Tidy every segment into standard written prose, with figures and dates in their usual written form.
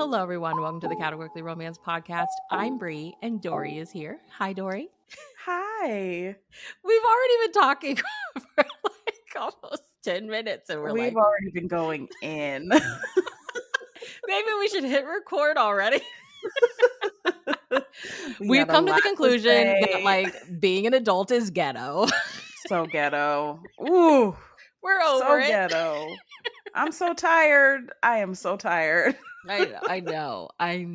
Hello, everyone. Welcome to the Categorically Romance Podcast. I'm Bree, and Dory is here. Hi, Dory. Hi. We've already been talking for like almost 10 minutes, and We've already been going in. Maybe we should hit record already. We've had a come to the lot to conclusion that say. like being an adult is ghetto. So ghetto. Ooh, We're over so it. ghetto. I'm so tired. I am so tired. I know. I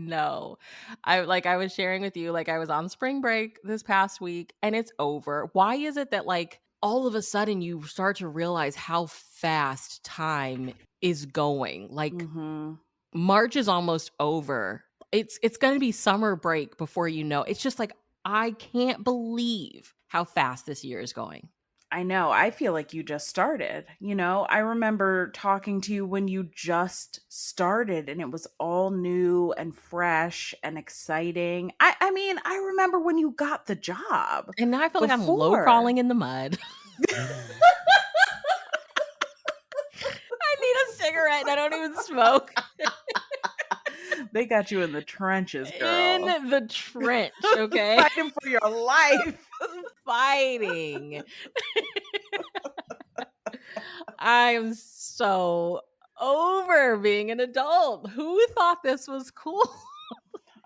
was sharing with you, like I was on spring break this past week and it's over. Why is it that like all of a sudden you start to realize how fast time is going? Like March is almost over. It's going to be summer break before you know. It's just like I can't believe how fast this year is going. I know. I feel like you just started. I remember talking to you when you just started and it was all new and fresh and exciting. I mean, I remember when you got the job. And now I feel like I'm low crawling in the mud. I need a cigarette and I don't even smoke. They got you in the trenches, girl. In the trench, okay? Fighting for your life. Fighting. I am so over being an adult. Who thought this was cool?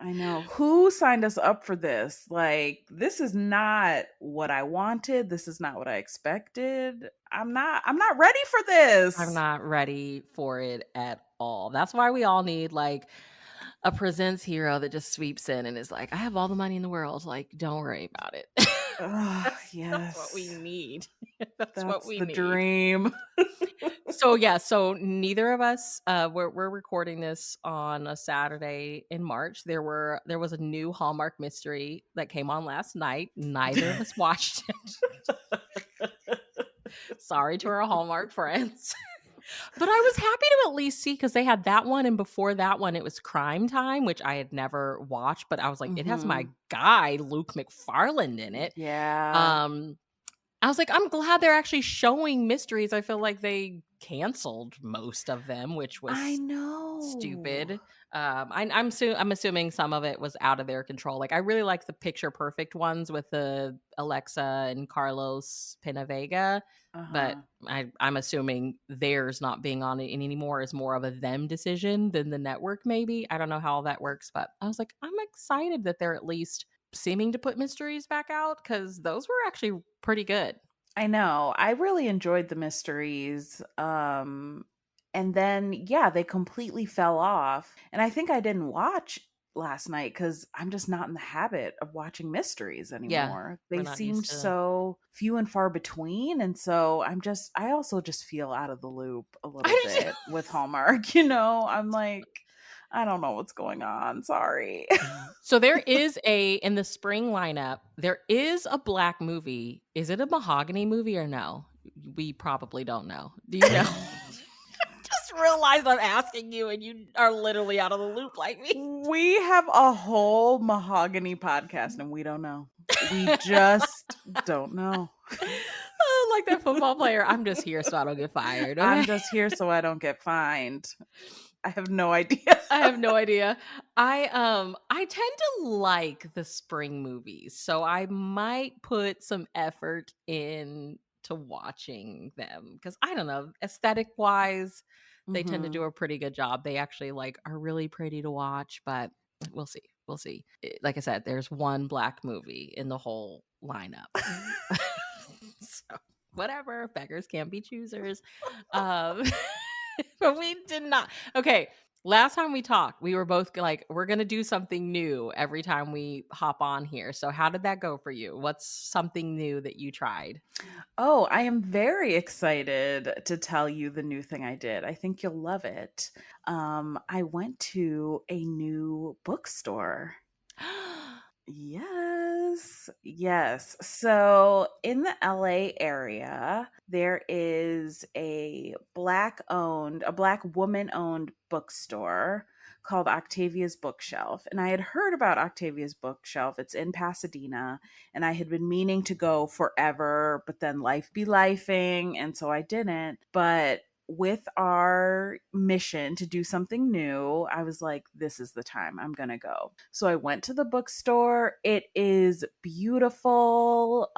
I know. Who signed us up for this? Like, this is not what I wanted. This is not what I expected. I'm not ready for this. I'm not ready for it at all. That's why we all need like a presents hero that just sweeps in and is like, I have all the money in the world. Like, don't worry about it. Yes. That's what we need. That's what we the need. Dream. So neither of us we're recording this on a Saturday in March. There was a new Hallmark mystery that came on last night. Neither of us watched it. Sorry to our Hallmark friends. But I was happy to at least see, because they had that one, and before that one it was Crime Time, which I had never watched, but I was like, it has my guy Luke McFarland in it. Yeah. I was like, I'm glad they're actually showing mysteries. I feel like they canceled most of them, which was stupid. I'm assuming some of it was out of their control. Like I really like the picture perfect ones with the Alexa and Carlos Pinavega, but I'm assuming theirs not being on it anymore is more of a them decision than the network. Maybe I don't know how all that works, but I was like, I'm excited that they're at least seeming to put mysteries back out, because those were actually pretty good. I know. I really enjoyed the mysteries. And then they completely fell off. And I think I didn't watch last night because I'm just not in the habit of watching mysteries anymore. They seemed so few and far between. And so I also just feel out of the loop a little bit with Hallmark. I'm like, I don't know what's going on. Sorry. So there is in the spring lineup, there is a black movie. Is it a mahogany movie or no? We probably don't know. Do you know? Just realized I'm asking you and you are literally out of the loop like me. We have a whole mahogany podcast and we don't know. We just don't know. Like that football player. I'm just here so I don't get fired. Okay? I'm just here so I don't get fined. I have no idea. I tend to like the spring movies, so I might put some effort in to watching them, because I don't know, aesthetic wise, they tend to do a pretty good job. They actually like are really pretty to watch, but we'll see. Like I said, there's one black movie in the whole lineup. So whatever, beggars can't be choosers. But we did not. Okay, last time we talked, we were both like, we're going to do something new every time we hop on here. So how did that go for you? What's something new that you tried? Oh, I am very excited to tell you the new thing I did. I think you'll love it. I went to a new bookstore. Yes. So in the LA area, there is a black woman owned bookstore called Octavia's Bookshelf. And I had heard about Octavia's Bookshelf. It's in Pasadena. And I had been meaning to go forever, but then life be lifing. And so I didn't. But with our mission to do something new, I was like, this is the time I'm going to go. So I went to the bookstore. It is beautiful.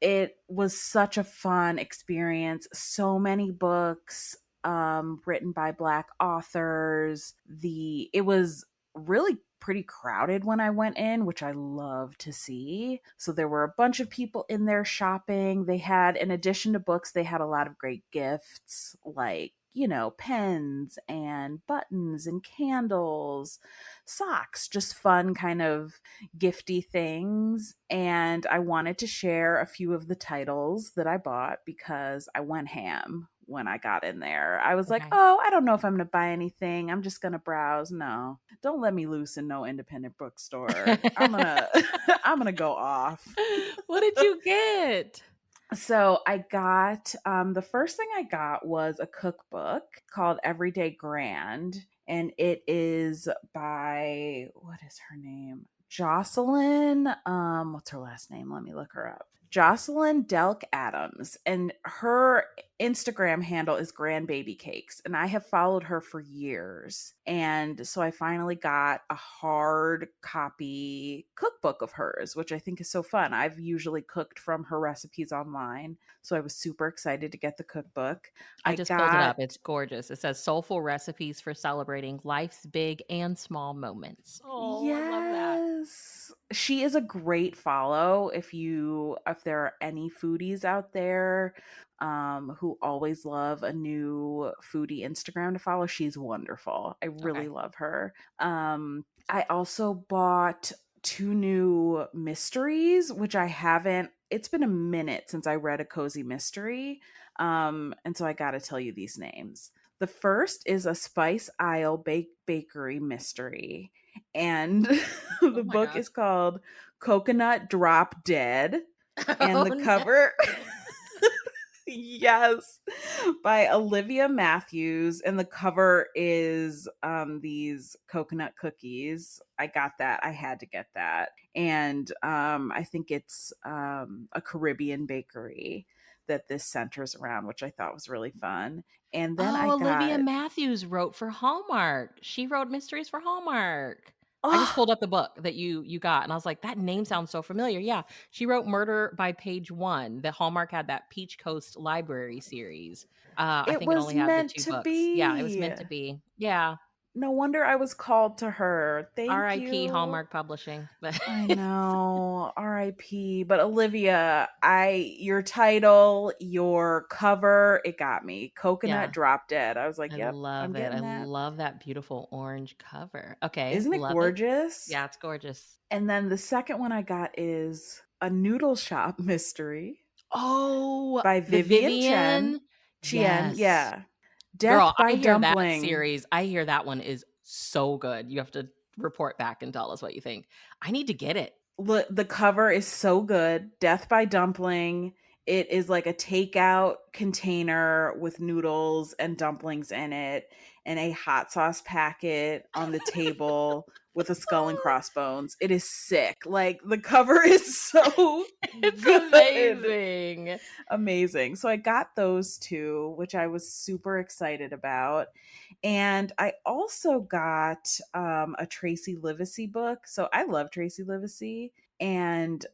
It was such a fun experience. So many books written by Black authors. It was really pretty crowded when I went in, which I love to see. So there were a bunch of people in there shopping. They had, in addition to books, they had a lot of great gifts like, you know, pens and buttons and candles, socks, just fun kind of gifty things. And I wanted to share a few of the titles that I bought because I went ham when I got in there. I was like, Okay. oh, I don't know if I'm going to buy anything. I'm just going to browse. No, don't let me loose in no independent bookstore. I'm going to, I'm going to go off. What did you get? So I got, the first thing I got was a cookbook called Everyday Grand. And it is by, what is her name? Jocelyn. What's her last name? Let me look her up. Jocelyn Delk Adams, and her Instagram handle is Grandbaby Cakes, and I have followed her for years. And so I finally got a hard copy cookbook of hers, which I think is so fun. I've usually cooked from her recipes online, so I was super excited to get the cookbook. I just pulled it up. It's gorgeous. It says soulful recipes for celebrating life's big and small moments. Oh, I love that. Yes. She is a great follow if there are any foodies out there who always love a new foodie Instagram to follow. She's wonderful. I really Okay. love her. I also bought 2 new mysteries, which I haven't it's been a minute since I read a cozy mystery. And so I got to tell you these names. The first is a Spice Isle Bakery mystery, and Oh the my book gosh. is called Coconut Drop Dead, and Oh the no. cover yes, by Olivia Matthews, and the cover is these coconut cookies. I got that. I had to get that. And I think it's a Caribbean bakery that this centers around, which I thought was really fun. And then I Oh, Olivia got Matthews wrote for Hallmark. She wrote mysteries for Hallmark. I just oh, pulled up the book that you got, and I was like, "That name sounds so familiar." Yeah, she wrote Murder by Page One. The Hallmark had that Peach Coast Library series. I it think it was only had the meant 2 to books. Yeah, it was be. meant to be. Yeah. No wonder I was called to her. Thank R.I.P. you. Hallmark Publishing. But I know, RIP. But Olivia, your title, your cover, it got me. Coconut yeah, Drop Dead. I was like, I yep, I'm love it. I getting that. love that beautiful orange cover. Okay, Isn't it love it. gorgeous? Yeah, it's gorgeous. And then the second one I got is a noodle shop mystery Oh, by the Vivian Vivian? Chien, Yes. yeah. Girl, Death by I hear that Dumpling. series I hear that one is so good. You have to report back and tell us what you think. I need to get it. The cover is so good. Death by Dumpling. It is like a takeout container with noodles and dumplings in it, and a hot sauce packet on the table with a skull and crossbones. It is sick. Like, the cover is so It's good. amazing. Amazing. So I got those two, which I was super excited about. And I also got a Tracey Livesay book. So I love Tracey Livesay. And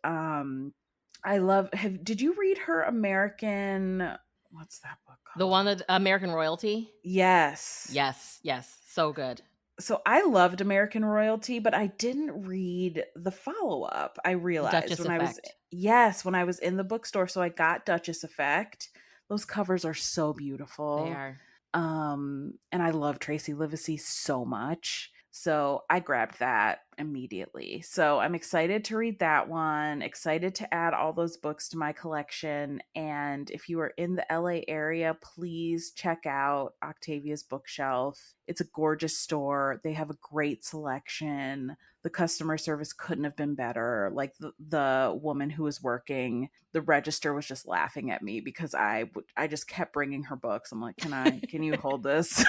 did you read her American, what's that book The one called? that American Royalty? Yes. Yes, yes, so good. So I loved American Royalty, but I didn't read the follow-up. I The realized Duchess when I was Effect. yes, when I was in the bookstore. So I got Duchess Effect. Those covers are so They beautiful. are. And I love Tracey Livesay so much. So I grabbed that immediately. So I'm excited to read that one, excited to add all those books to my collection. And if you are in the LA area, please check out Octavia's Bookshelf. It's a gorgeous store. They have a great selection. The customer service couldn't have been better. Like, the woman who was working the register was just laughing at me because I just kept bringing her books. I'm like, can you hold this?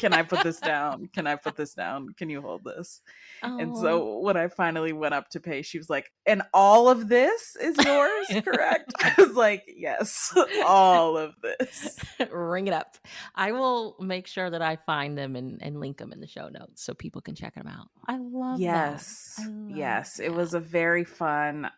Can I put this down? Can I put this down? Can you hold this? And Oh, So when I finally went up to pay, she was like, "And all of this is yours, correct?" I was like, "Yes, all of this." Ring it up. I will make sure that I find them and link them in the show notes so people can check them out. I love that. I Yes. love Yes. It that. was a very fun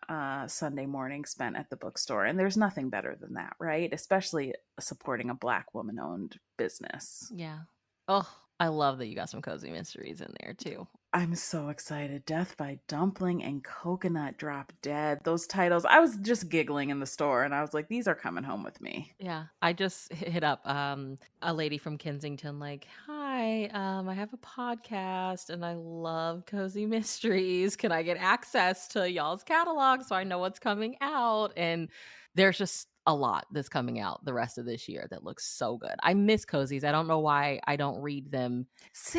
Sunday morning spent at the bookstore. And there's nothing better than that, right? Especially supporting a Black woman owned business. Yeah. Oh, I love that you got some cozy mysteries in there too. I'm so excited. Death by Dumpling and Coconut Drop Dead. Those titles, I was just giggling in the store and I was like, these are coming home with me. Yeah, I just hit up a lady from Kensington like, "Hi, I have a podcast and I love cozy mysteries. Can I get access to y'all's catalog so I know what's coming out?" And there's just a lot that's coming out the rest of this year that looks so good. I miss cozies. I don't know why I don't read them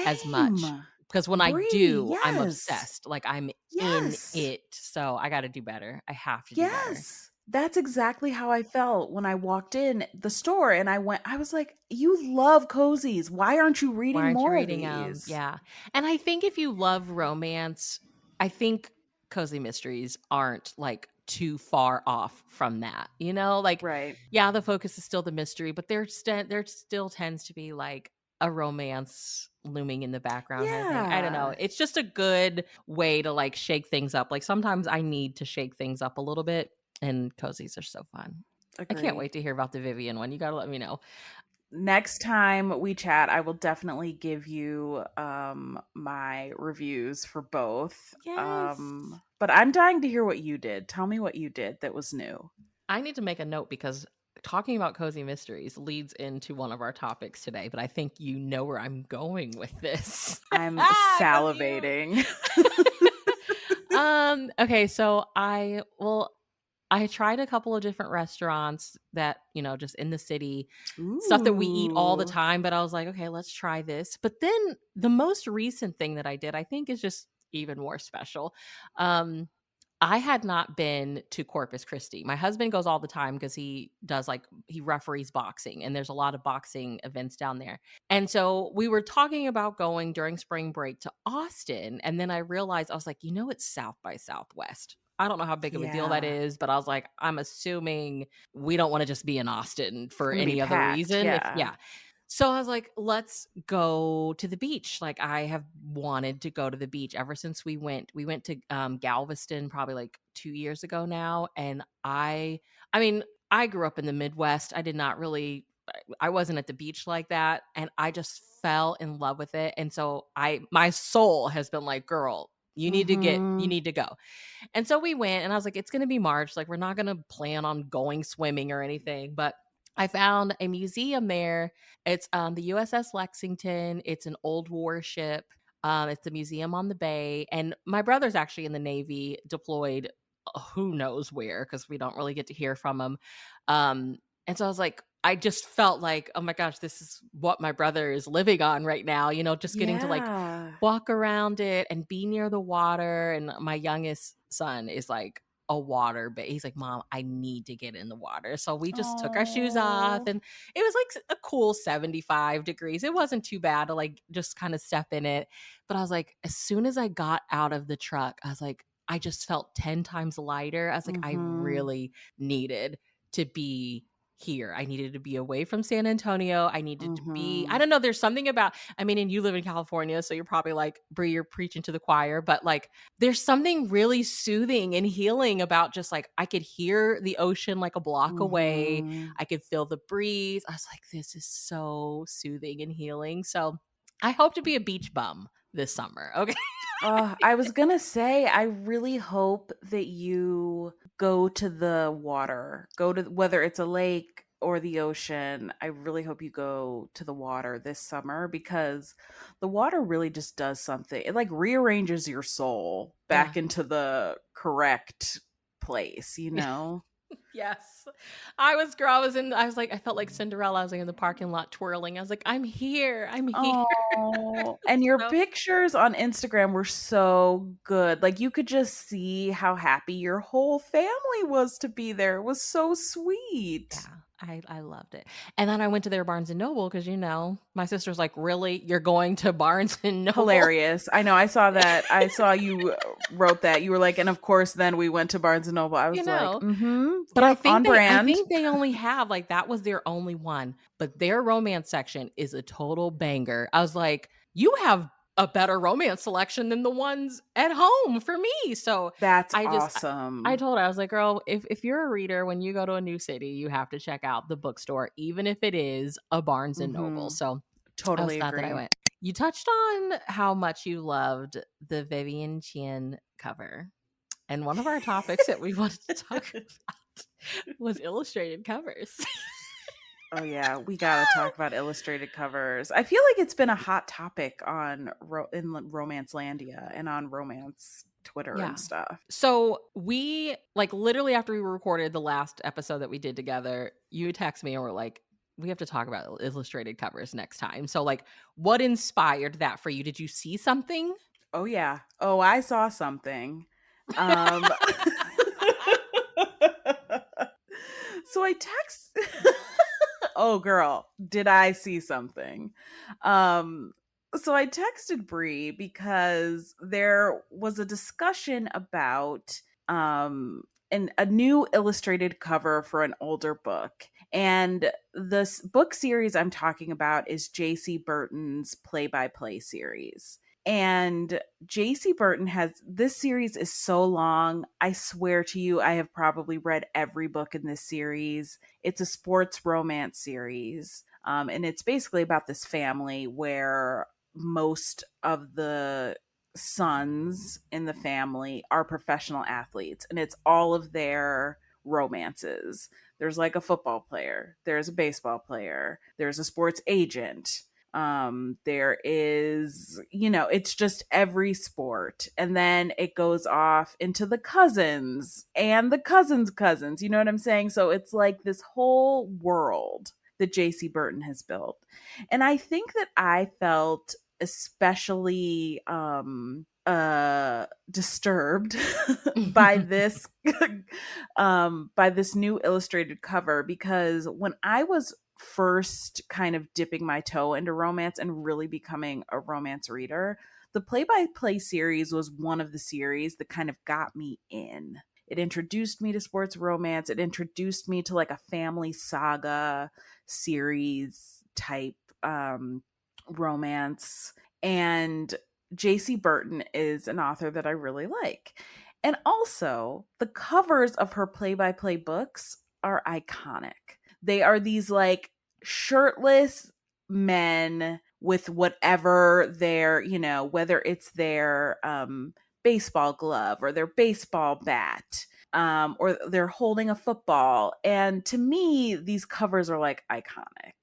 as much Same. because when I Bree, do, I'm yes. obsessed. Like I'm in Yes. it. So I got to do better. I have to do better. Yes. That's exactly how I felt when I walked in the store and I was like, "You love cozies. Why aren't you Why reading aren't you more of reading 'em? these?" Yeah, and I think if you love romance, I think cozy mysteries aren't, like, too far off from that, you know? Like, Right. yeah, the focus is still the mystery, but there still tends to be, like, a romance looming in the background kinda thing. I don't know. Yeah. It's just a good way to, like, shake things up. Like, sometimes I need to shake things up a little bit, and cozies are so fun. I can't Agree. wait to hear about the Vivian one. You gotta let me know. Next time we chat, I will definitely give you my reviews for both. Yes. But I'm dying to hear what you did. Tell me what you did that was new. I need to make a note because talking about cozy mysteries leads into one of our topics today, but I think you know where I'm going with this. I'm 'Cause you salivating. okay, so I tried a couple of different restaurants that, just in the city, stuff that we eat all the Ooh. time, but I was like, "Okay, let's try this." But then the most recent thing that I did, I think is just even more special. Um, I had not been to Corpus Christi. My husband goes all the time because he referees boxing, and there's a lot of boxing events down there. And so we were talking about going during spring break to Austin, and then I realized I was like, it's South by Southwest. I don't know how big of a deal that Yeah. is, but I was like, I'm assuming we don't want to just be in Austin It's for gonna be any other packed. reason. If Yeah. yeah. So I was like, let's go to the beach. Like I have wanted to go to the beach ever since we went. We went to Galveston probably like 2 years ago now, and I mean, I grew up in the Midwest. I did not really I wasn't at the beach like that, and I just fell in love with it. And so my soul has been like, "Girl, you Mhm. need to go." And so we went, and I was like, "It's gonna be March, like, we're not gonna plan on going swimming or anything," but I found a museum there. It's, the USS Lexington. It's an old warship. It's a museum on the bay, and my brother's actually in the Navy, deployed, who knows where, because we don't really get to hear from him. Um, and so I was like I just felt like, "Oh my gosh, this is what my brother is living on right now," just getting to, like, Yeah. walk around it and be near the water. And my youngest son is like a water but he's like, "Mom, I need to get in the water." So we just took our shoes off, Oh. and it was like a cool 75 degrees. It wasn't too bad to like just kind of step in it. But I was like, as soon as I got out of the truck, I was like, I just felt 10 times lighter. I was like, I Mhm. really needed to be here. I needed to be away from San Antonio. I needed to be, I Mhm. don't know, there's something about, I mean, and you live in California, so you're probably like, Brie, you're preaching to the choir, but like, there's something really soothing and healing about just like, I could hear the ocean like a block away. Mhm. I could feel the breeze. I was like, this is so soothing and healing. So I hope to be a beach bum this summer. Okay. I was gonna say, I really hope that you go to the water, go to whether it's a lake or the ocean. I really hope you go to the water this summer because the water really just does something. It like rearranges your soul Yeah. back into the correct place, you know? Yes. I was like, I felt like Cinderella. I was like in the parking lot twirling. I was like, I'm here. I'm here. Oh, and your So, pictures on Instagram were so good. Like you could just see how happy your whole family was to be there. It was so sweet. yeah, I loved it. And then I went to their Barnes and Noble because my sister's like, really, you're going to Barnes and Noble? Hilarious. I know. I saw that. I saw you wrote that. You were like, and of course, then we went to Barnes and Noble. I you was like, know, mm-hmm. but Yep, on I brand. think they only have like that was their only one, but their romance section is a total banger. I was like, you have a better romance selection than the ones at home for me. So That's I awesome. told her, I was like, girl, if you're a reader, when you go to a new city, you have to check out the bookstore, even if it is a Barnes and Noble. Mm-hmm. So I was Totally glad that I agree. went. You touched on how much you loved the Vivian Chin cover. And one of our topics that we wanted to talk about was illustrated covers. Oh yeah, we gotta talk about illustrated covers. I feel like it's been a hot topic on Romance Landia and on romance Twitter Yeah. and stuff. So we like literally after we recorded the last episode that we did together, you text me and we're like, we have to talk about illustrated covers next time. So like what inspired that for you? Did you see something? Oh yeah. Oh, I saw something. Um so I text Oh girl, did I see something? Um so I texted Bree because there was a discussion about a new illustrated cover for an older book. And this book series I'm talking about is Jaci Burton's play-by-play series. And Jaci Burton has this series is so long. I swear to you, I have probably read every book in this series. It's a sports romance series. And it's basically about this family where most of the sons in the family are professional athletes, and it's all of their romances. There's like a football player, there's a baseball player, there's a sports agent, there is, it's just every sport, and then it goes off into the cousins and the cousins, you know what I'm saying? So it's like this whole world that Jaci Burton has built. And I think that I felt especially disturbed by this by this new illustrated cover, because when I was first kind of dipping my toe into romance and really becoming a romance reader, the play by play series was one of the series that kind of got me in. It introduced me to sports romance. It introduced me to like a family saga series type romance. And Jaci Burton is an author that I really like. And also, the covers of her play by play books are iconic. They are these like shirtless men with whatever their, whether it's their baseball glove or their baseball bat, or they're holding a football. And to me, these covers are like iconic.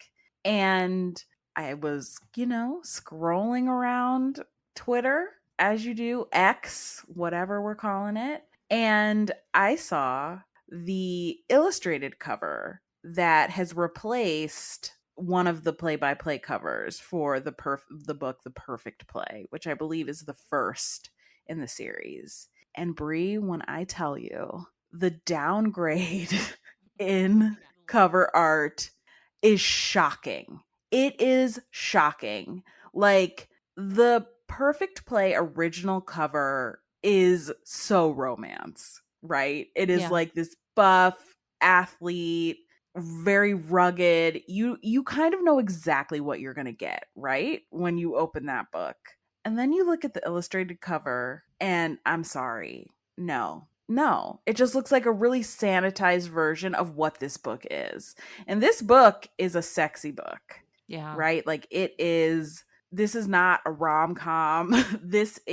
And I was, scrolling around Twitter as you do, X, whatever we're calling it. And I saw the illustrated cover that has replaced one of the play-by-play covers for the book The Perfect Play, which I believe is the first in the series. And Brie, when I tell you the downgrade in cover art is shocking. It is shocking. Like, the Perfect Play original cover is so romance, right? It is Yeah. like this buff athlete, very rugged. You kind of know exactly what you're going to get, right? When you open that book. And then you look at the illustrated cover and I'm sorry. No. No, it just looks like a really sanitized version of what this book is. And this book is a sexy book, Yeah. right? Like this is not a rom-com. It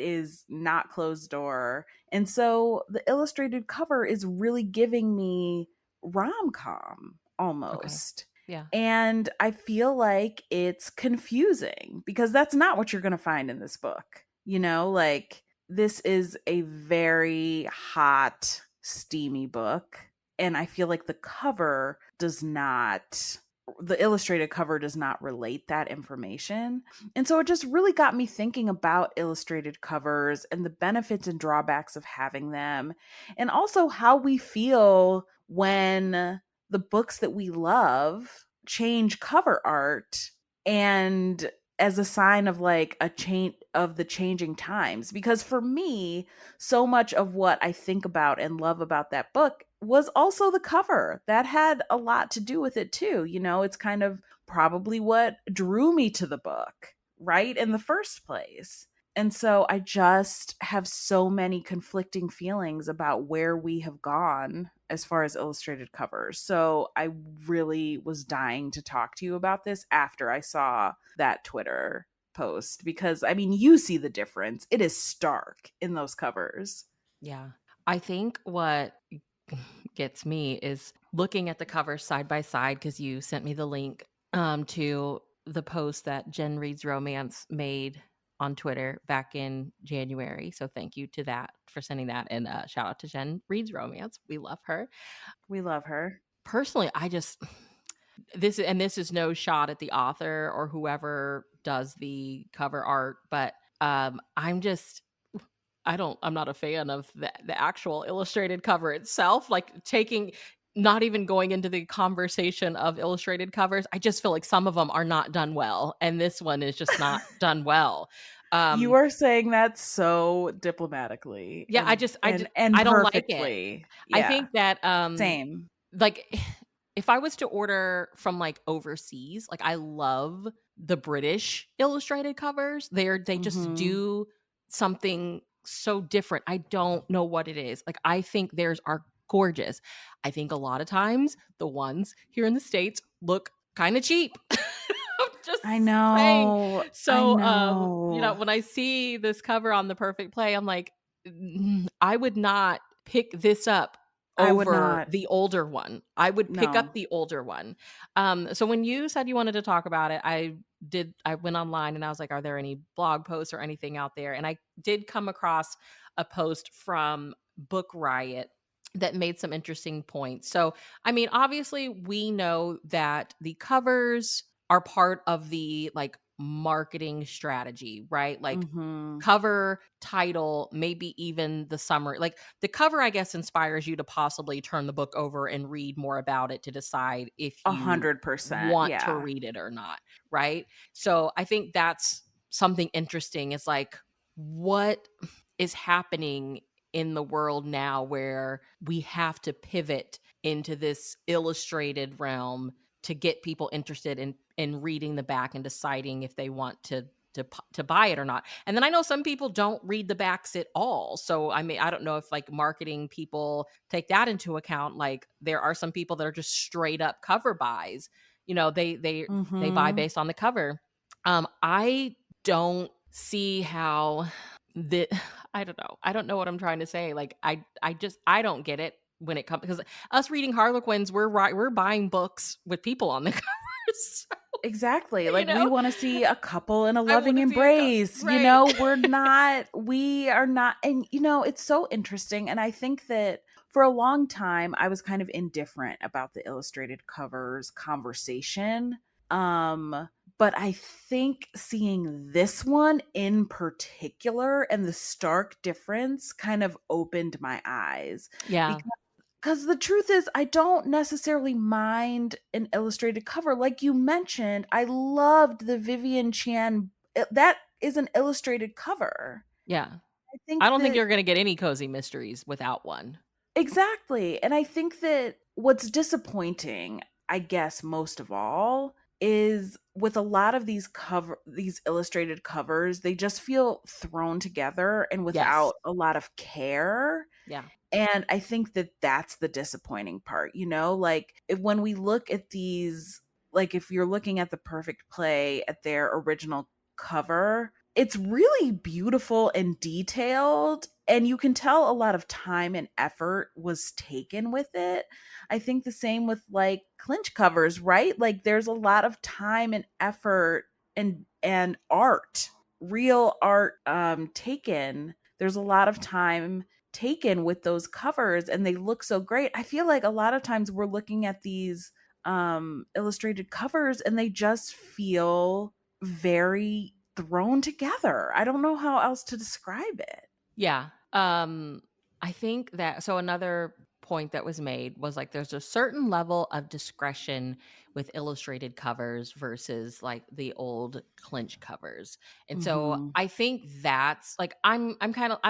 is not closed door. And so the illustrated cover is really giving me rom-com Okay. almost. Yeah. And I feel like it's confusing because that's not what you're going to find in this book. Like, this is a very hot steamy book. And I feel like the illustrated cover does not relate that information. And so it just really got me thinking about illustrated covers and the benefits and drawbacks of having them, and also how we feel when the books that we love change cover art, and as a sign of like a change of the changing times. Because for me, so much of what I think about and love about that book was also the cover. That had a lot to do with it too. You know, it's kind of probably what drew me to the book, right? In the first place. And so I just have so many conflicting feelings about where we have gone as far as illustrated covers. So I really was dying to talk to you about this after I saw that Twitter post, because I mean, you see the difference. It is stark in those covers. Yeah. I think what gets me is looking at the covers side by side, because you sent me the link to the post that Jen Reads Romance made on Twitter back in January. So thank you to that for sending that, and shout out to Jen Reads Romance. We love her. We love her. Personally, I just this is no shot at the author or whoever does the cover art, but I'm just I'm not a fan of the actual illustrated cover itself. Like not even going into the conversation of illustrated covers, I just feel like some of them are not done well, and this one is just not done well. You are saying that so diplomatically Yeah, and I don't like it. perfectly. I Yeah. think that Same. like if I was to order from like overseas, like I love the British illustrated covers. They just Mhm. do something so different. I don't know what it is. Like I think theirs are gorgeous. I think a lot of times the ones here in the States look kind of cheap. I'm just I saying. know. I So know. when I see this cover on the Perfect Play, I'm like, I would not pick this up I would over not. the older one. I would pick up No. the older one. So when you said you wanted to talk about it, I went online and I was like, are there any blog posts or anything out there? And I did come across a post from Book Riot that made some interesting points. So, I mean, obviously we know that the covers are part of the like marketing strategy, right? Like Mhm. cover, title, maybe even the summary. Like the cover, I guess, inspires you to possibly turn the book over and read more about it to decide if you 100%. want to Yeah. read it or not. Right. So I think that's something interesting. Is like, what is happening in the world now where we have to pivot into this illustrated realm to get people interested in reading the back and deciding if they want to buy it or not. And then I know some people don't read the backs at all. So I mean, I don't know if like marketing people take that into account. Like there are some people that are just straight up cover buys. You know, they buy Mhm. based on the cover. I don't see how that I don't know. I don't know what I'm trying to say. Like I don't get it when it comes, because us reading Harlequins, we're buying books with people on the covers. So, Exactly. you Like we know, want to see a couple in a I want loving to see embrace. You right. know, we are not, and you know, it's so interesting. And I think that for a long time I was kind of indifferent about the illustrated covers conversation. But I think seeing this one in particular and the stark difference kind of opened my eyes, Yeah. because the truth is, I don't necessarily mind an illustrated cover. Like you mentioned, I loved the Vivian Chan. That is an illustrated cover. Yeah. I I think don't think that you're going to get any cozy mysteries without one. exactly. And I think that what's disappointing, I guess, most of all, is with a lot of these illustrated covers, they just feel thrown together and Yes. without a lot of care. Yeah. And I think that that's the disappointing part, you know? Like, when we look at these, like, if you're looking at the Perfect Play at their original cover, it's really beautiful and detailed. And you can tell a lot of time and effort was taken with it. I think the same with like clinch covers, right? Like, there's a lot of time and effort and art, real art taken. There's a lot of time taken with those covers and they look so great. I feel like a lot of times we're looking at these illustrated covers and they just feel very thrown together. I don't know how else to describe it. Yeah. I think that so another point that was made was like there's a certain level of discretion with illustrated covers versus like the old clinch covers. And so Mhm. I think that's like I'm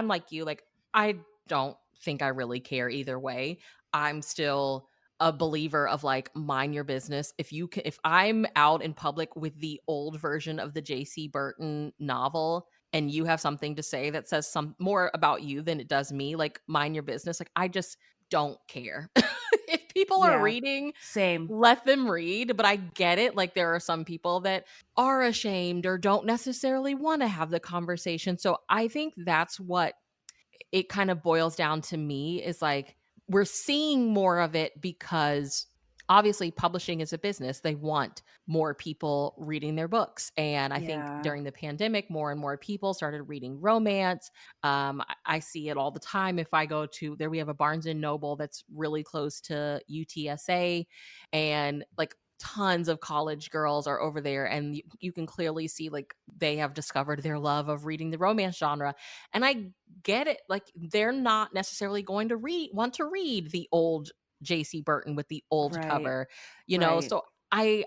like you, like I don't think I really care either way. I'm still a believer of like mind your business. If I'm out in public with the old version of the Jaci Burton novel and you have something to say that says some more about you than it does me, like mind your business. Like I just don't care. If people are Yeah. reading, Same. let them read, but I get it. Like there are some people that are ashamed or don't necessarily want to have the conversation. So I think that's what it kind of boils down to me is like we're seeing more of it because obviously publishing is a business. They want more people reading their books. And I think Yeah. during the pandemic, more and more people started reading romance. I see it all the time. If I go to there, we have a Barnes and Noble that's really close to UTSA, and like tons of college girls are over there, and you can clearly see like they have discovered their love of reading the romance genre. And I get it. Like they're not necessarily going to want to read the old Jaci Burton with the old Right. cover, Right. So I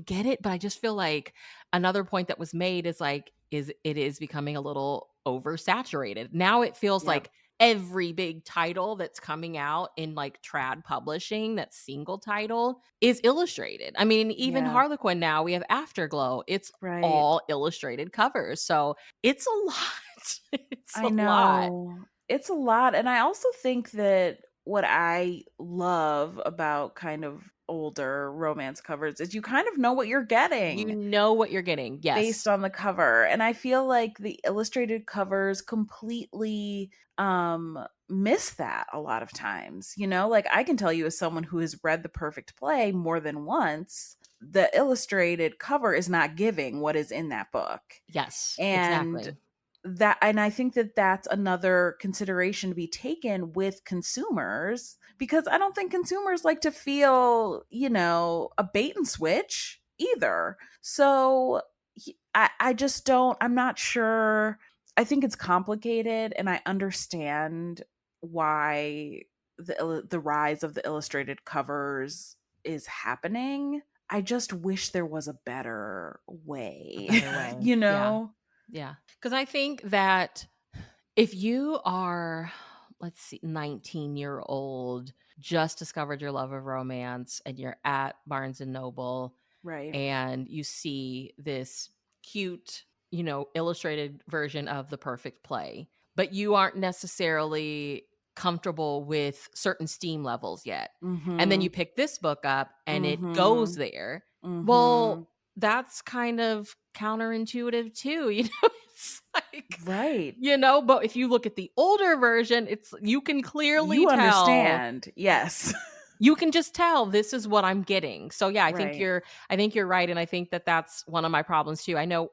get it, but I just feel like another point that was made is like it is becoming a little oversaturated. Now it feels Yep. like every big title that's coming out in like trad publishing, that single title is illustrated. I mean, even Yeah. Harlequin now, we have Afterglow. It's Right. all illustrated covers. So it's a lot. It's I a lot. know. It's a lot. And I also think that what I love about kind of older romance covers is you kind of know what you're You getting know what you're getting. based Yes. on the cover. And I feel like the illustrated covers completely miss that a lot of times. Like I can tell you as someone who has read The Perfect Play more than once, the illustrated cover is not giving what is in that book. Yes, And exactly. I think that that's another consideration to be taken with consumers, because I don't think consumers like to feel, a bait and switch either. So I just don't, I'm not sure. I think it's complicated and I understand why the rise of the illustrated covers is happening. I just wish there was a better A way, better way. you Yeah. know? Yeah. Because I think that if you are, let's see, 19-year-old, just discovered your love of romance, and you're at Barnes and Noble Right. and you see this cute, illustrated version of The Perfect Play, but you aren't necessarily comfortable with certain steam levels yet. And then you Mhm. pick this book up and it goes Mhm. there. Well, Mhm. that's kind of counterintuitive too, It's like, Right. but if you look at the older version, you can clearly You tell, understand. Yes. you can just tell this is what I'm getting. So yeah, Right. I think you're right, and I think that that's one of my problems too. I know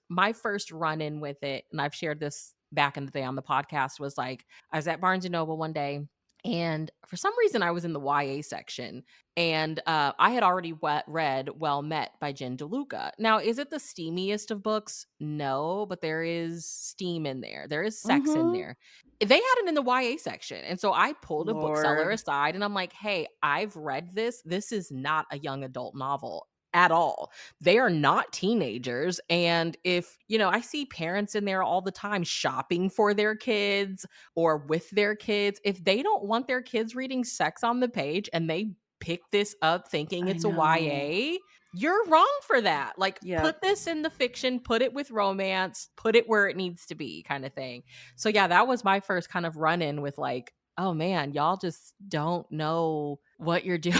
my first run in with it, and I've shared this back in the day on the podcast, was like I was at Barnes and Noble one day, and for some reason I was in the YA section, and I had already read Well Met by Jen DeLuca. Now, is it the steamiest of books? No, but there is steam in there. There is sex in Mhm. there. They had it in the YA section. And so I pulled a bookseller Lord. aside and I'm like, hey, I've read this. This is not a young adult novel at all. They are not teenagers. And if, I see parents in there all the time shopping for their kids or with their kids, if they don't want their kids reading sex on the page and they pick this up thinking I it's a know. YA, you're wrong for that. Like, Yep. put this in the fiction, put it with romance, put it where it needs to be, kind of thing. So yeah, that was my first kind of run in with like, oh man, y'all just don't know what you're doing.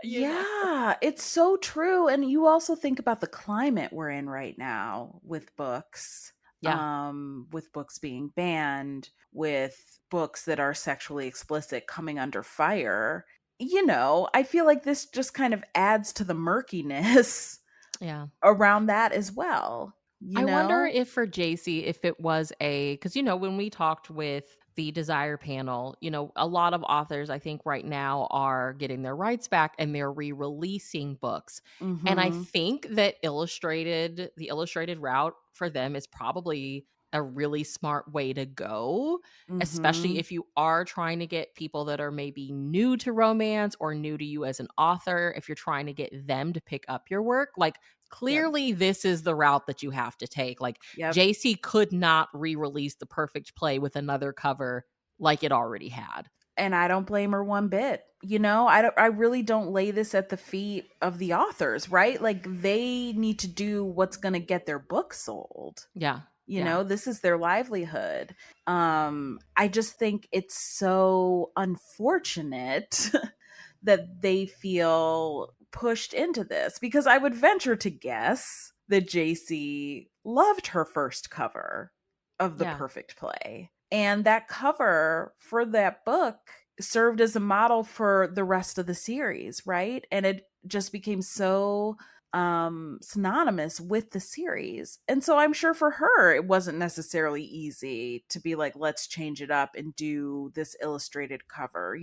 you know? Yeah, it's so true. And you also think about the climate we're in right now with books, Yeah. with books being banned, with books that are sexually explicit coming under fire. I feel like this just kind of adds to the murkiness Yeah. around that as well. you I wonder know? if for Jaci, if it was because, when we talked with the Desire panel, a lot of authors, I think right now are getting their rights back and they're re-releasing books. And I Mhm. think that the illustrated route for them is probably a really smart way to go, especially Mhm. if you are trying to get people that are maybe new to romance or new to you as an author, if you're trying to get them to pick up your work. Like, Yep. clearly this is the route that you have to take. Like, Yep. JC could not re-release The Perfect Play with another cover like it already had. And I don't blame her one bit. I really don't lay this at the feet of the authors, right? Like they need to do what's going to get their book sold. Yeah. Yeah. This is their livelihood. I just think it's so unfortunate that they feel pushed into this because I would venture to guess that JC loved her first cover of The Yeah. Perfect Play. And that cover for that book served as a model for the rest of the series, right? And it just became so synonymous with the series. And so I'm sure for her it wasn't necessarily easy to be like, let's change it up and do this illustrated cover,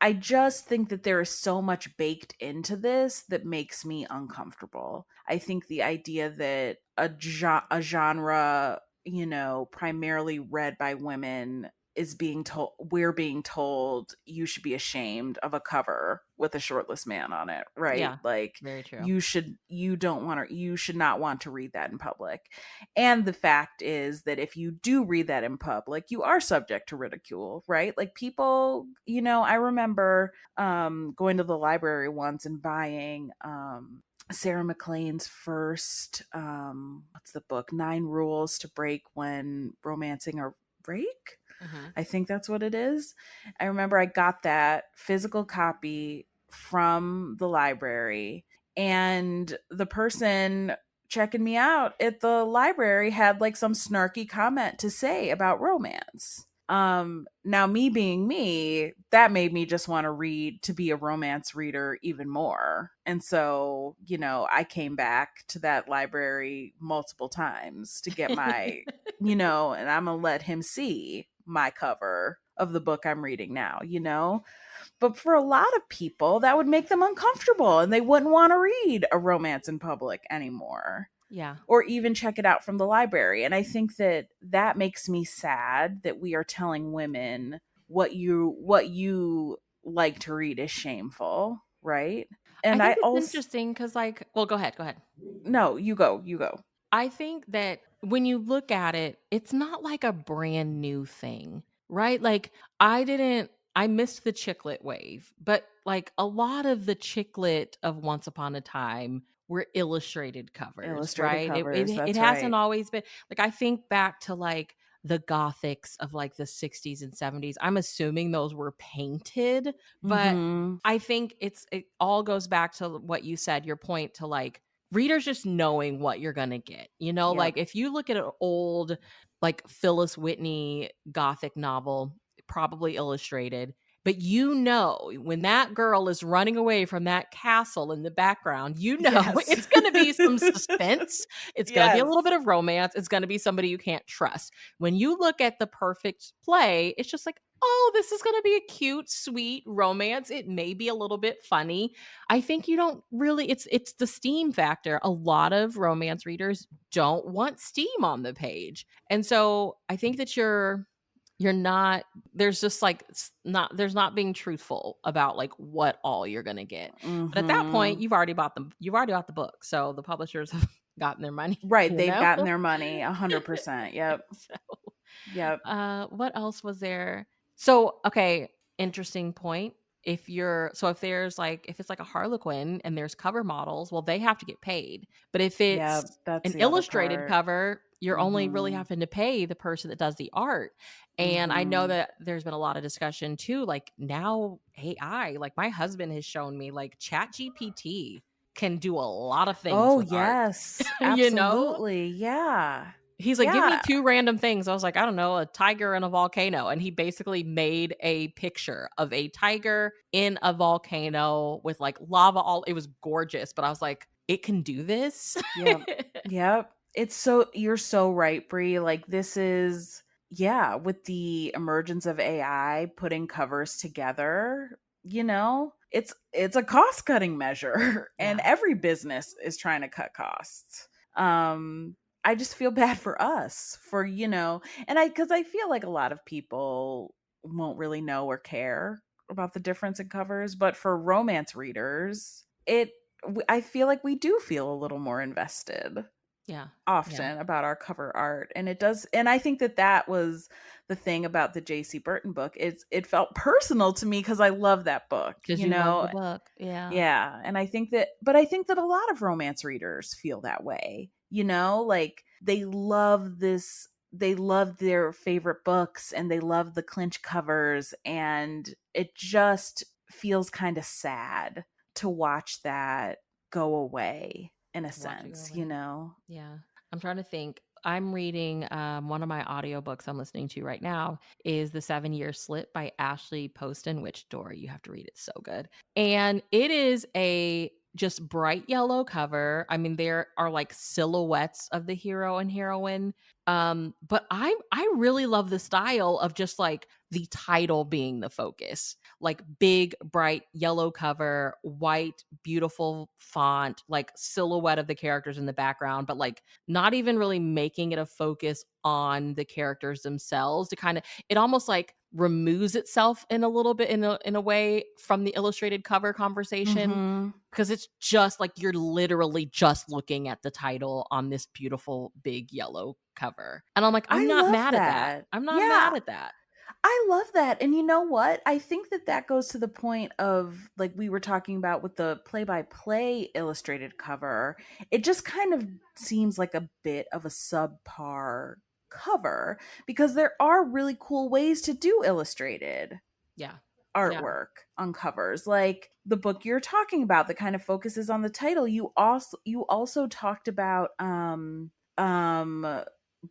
I just think that there is so much baked into this that makes me uncomfortable. I think the idea that a genre, primarily read by women is being told we're being told you should be ashamed of a cover with a shirtless man on it, right? Yeah. Like Very true. you should not want to read that in public. And the fact is that if you do read that in public, you are subject to ridicule, right? Like people, I remember going to the library once and buying Sarah McLean's first what's the book? 9 Rules to Break When Romancing a Rake. Mm-hmm. I think that's what it is. I remember I got that physical copy from the library, and the person checking me out at the library had like some snarky comment to say about romance. Now me being me, that made me just want to read to be a romance reader even more. And so, I came back to that library multiple times to get my, and I'm going to let him see my cover of the book I'm reading now. But for a lot of people, that would make them uncomfortable and they wouldn't want to read a romance in public anymore Yeah. or even check it out from the library. And I think that makes me sad that we are telling women what you like to read is shameful, right? I And I think it's also interesting because, like, well, go ahead. Go ahead. no, you go. I think that when you look at it, it's not like a brand new thing, right? Like, I missed the chicklet wave, but like a lot of the chicklet of Once Upon a Time were illustrated covers, Illustrated right? It, covers, it, it that's hasn't right. always been like, I think back to like the gothics of like the 60s and 70s. I'm assuming those were painted, but Mhm. I think it all goes back to what you said, your point to like readers just knowing what you're gonna get. Like Yep. if you look at an old like Phyllis Whitney gothic novel, probably illustrated, but when that girl is running away from that castle in the background, Yes. it's gonna be some suspense, it's gonna be a Yes. little bit of romance, it's gonna be somebody you can't trust. When you look at The Perfect Play, it's just like, oh, this is going to be a cute, sweet romance. It may be a little bit funny. I think you don't really it's the steam factor. A lot of romance readers don't want steam on the page. And so I think that you're not there's just like not there's not being truthful about like what all you're going to get. But at that point, Mhm. you've already bought the book. So the publishers have gotten their money, Right, you they've know? gotten their money 100%. Yep. So Yep. what else was there? So, okay, interesting point. If it's like a Harlequin and there's cover models, well, they have to get paid. But if Yep, it's that's an the other illustrated part. cover, you're only really Mhm. having to pay the person that does the art. And I know Mhm. that there's been a lot of discussion too. Like now AI, like my husband has shown me like Chat GPT can do a lot of things Oh, with art. yes. you know? Absolutely. Yeah. He's like, "Give me Yeah. 2 random things." I was like, "I don't know, a tiger and a volcano." And he basically made a picture of a tiger in a volcano with like lava all it was gorgeous, but I was like, it can do this. Yep. Yep. You're so right, Bree. Like this is yeah, with the emergence of AI putting covers together, it's a cost-cutting measure and Yeah. every business is trying to cut costs. Um I just feel bad for us for, and I cuz I feel like a lot of people won't really know or care about the difference in covers, but for romance readers, I feel like we do feel a little more invested Yeah. Yeah. often about our cover art, and it does, and I think that was the thing about the Jaci Burton book. It felt personal to me because I love that book, Because you love the book. Yeah. yeah, and I think that a lot of romance readers feel that way, like they love their favorite books and they love the clinch covers, and it just feels kind of sad to watch that go away in a To watch it go sense, away. Yeah. I'm trying to think. I'm reading one of my audiobooks I'm listening to right now is The 7 Year Slip by Ashley Poston, which Dora, you have to read. It's so good. And it is a just bright yellow cover. I mean, there are like silhouettes of the hero and heroine. But I really love the style of just like the title being the focus, like big bright yellow cover, white beautiful font, like silhouette of the characters in the background, but like not even really making it a focus on the characters themselves. To kind of, it almost like removes itself in a little bit in a way from the illustrated cover conversation, Mhm. because it's just like you're literally just looking at the title on this beautiful big yellow cover. And I'm like, I'm I not love mad at that. that. I'm not mad Yeah. at that. I love that. And you know what? I think that goes to the point of like we were talking about with the play by play illustrated cover. It just kind of seems like a bit of a subpar cover because there are really cool ways to do illustrated Yeah. Yeah. artwork on covers, like the book you're talking about that kind of focuses on the title. You also talked about um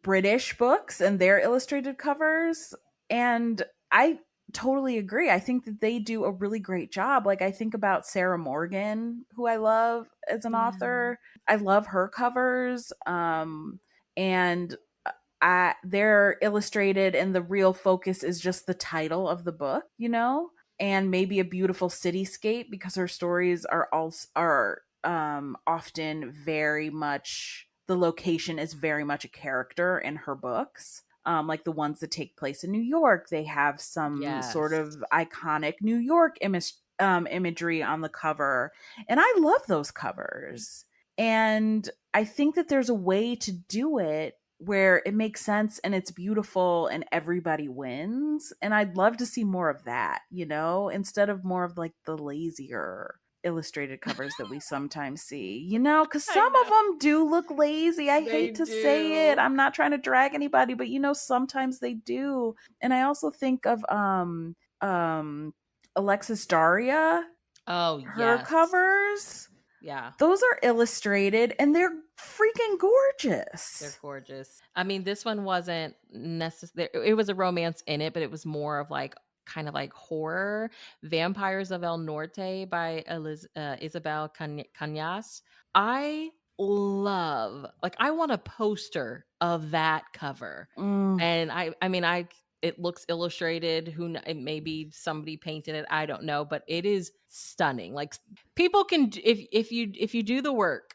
British books and their illustrated covers, and I totally agree. I think that they do a really great job. Like I think about Sarah Morgan, who I love as an Yeah. author. I love her covers, and they're illustrated and the real focus is just the title of the book, and maybe a beautiful cityscape because her stories are often very much, the location is very much a character in her books. Like the ones that take place in New York, they have some sort Yes. of iconic New York imagery on the cover, and I love those covers. And I think that there's a way to do it where it makes sense and it's beautiful and everybody wins. And I'd love to see more of that, instead of more of like the lazier illustrated covers that we sometimes see, because I some of know. them do look lazy. I They hate to say it. do. I'm not trying to drag anybody, but sometimes they do. And I also think of um Alexis Daria, Oh, her yes. covers. Yeah. Those are illustrated and they're freaking They're gorgeous. gorgeous. I mean, this one wasn't necessary. It was a romance in it, but it was more of like kind of like horror. Vampires of El Norte by Isabel Cañas. I love, like, I want a poster of that cover. Mm. And I mean, it looks illustrated. Maybe somebody painted it. I don't know, but it is stunning. Like, people can if you do the work,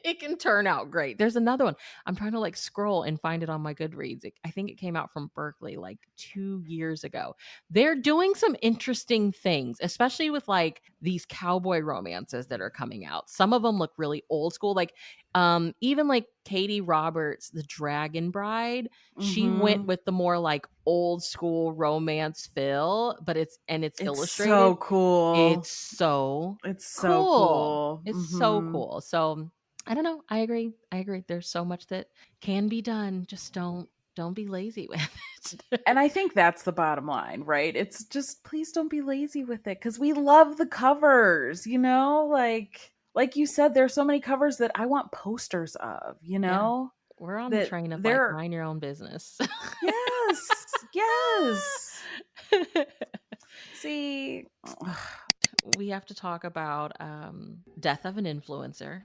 it can turn out great. There's another one. I'm trying to like scroll and find it on my Goodreads. I think it came out from Berkeley like 2 years ago. They're doing some interesting things, especially with like these cowboy romances that are coming out. Some of them look really old school, like even like Katie Roberts, The Dragon Bride. She went Mhm. with the more like old school romance feel, but it's It's so illustrated. cool. It's so It's so cool. cool. It's so Mhm. cool. So I don't know. I agree. I agree. There's so much that can be done. Just don't be lazy with And it. I think that's the bottom line, right? It's just please don't be lazy with it cuz we love the covers, like you said there's so many covers that I want posters of, Yeah. We're on the that train of like they're mind your own business. yes. Yes. See, We have to talk about death of an influencer.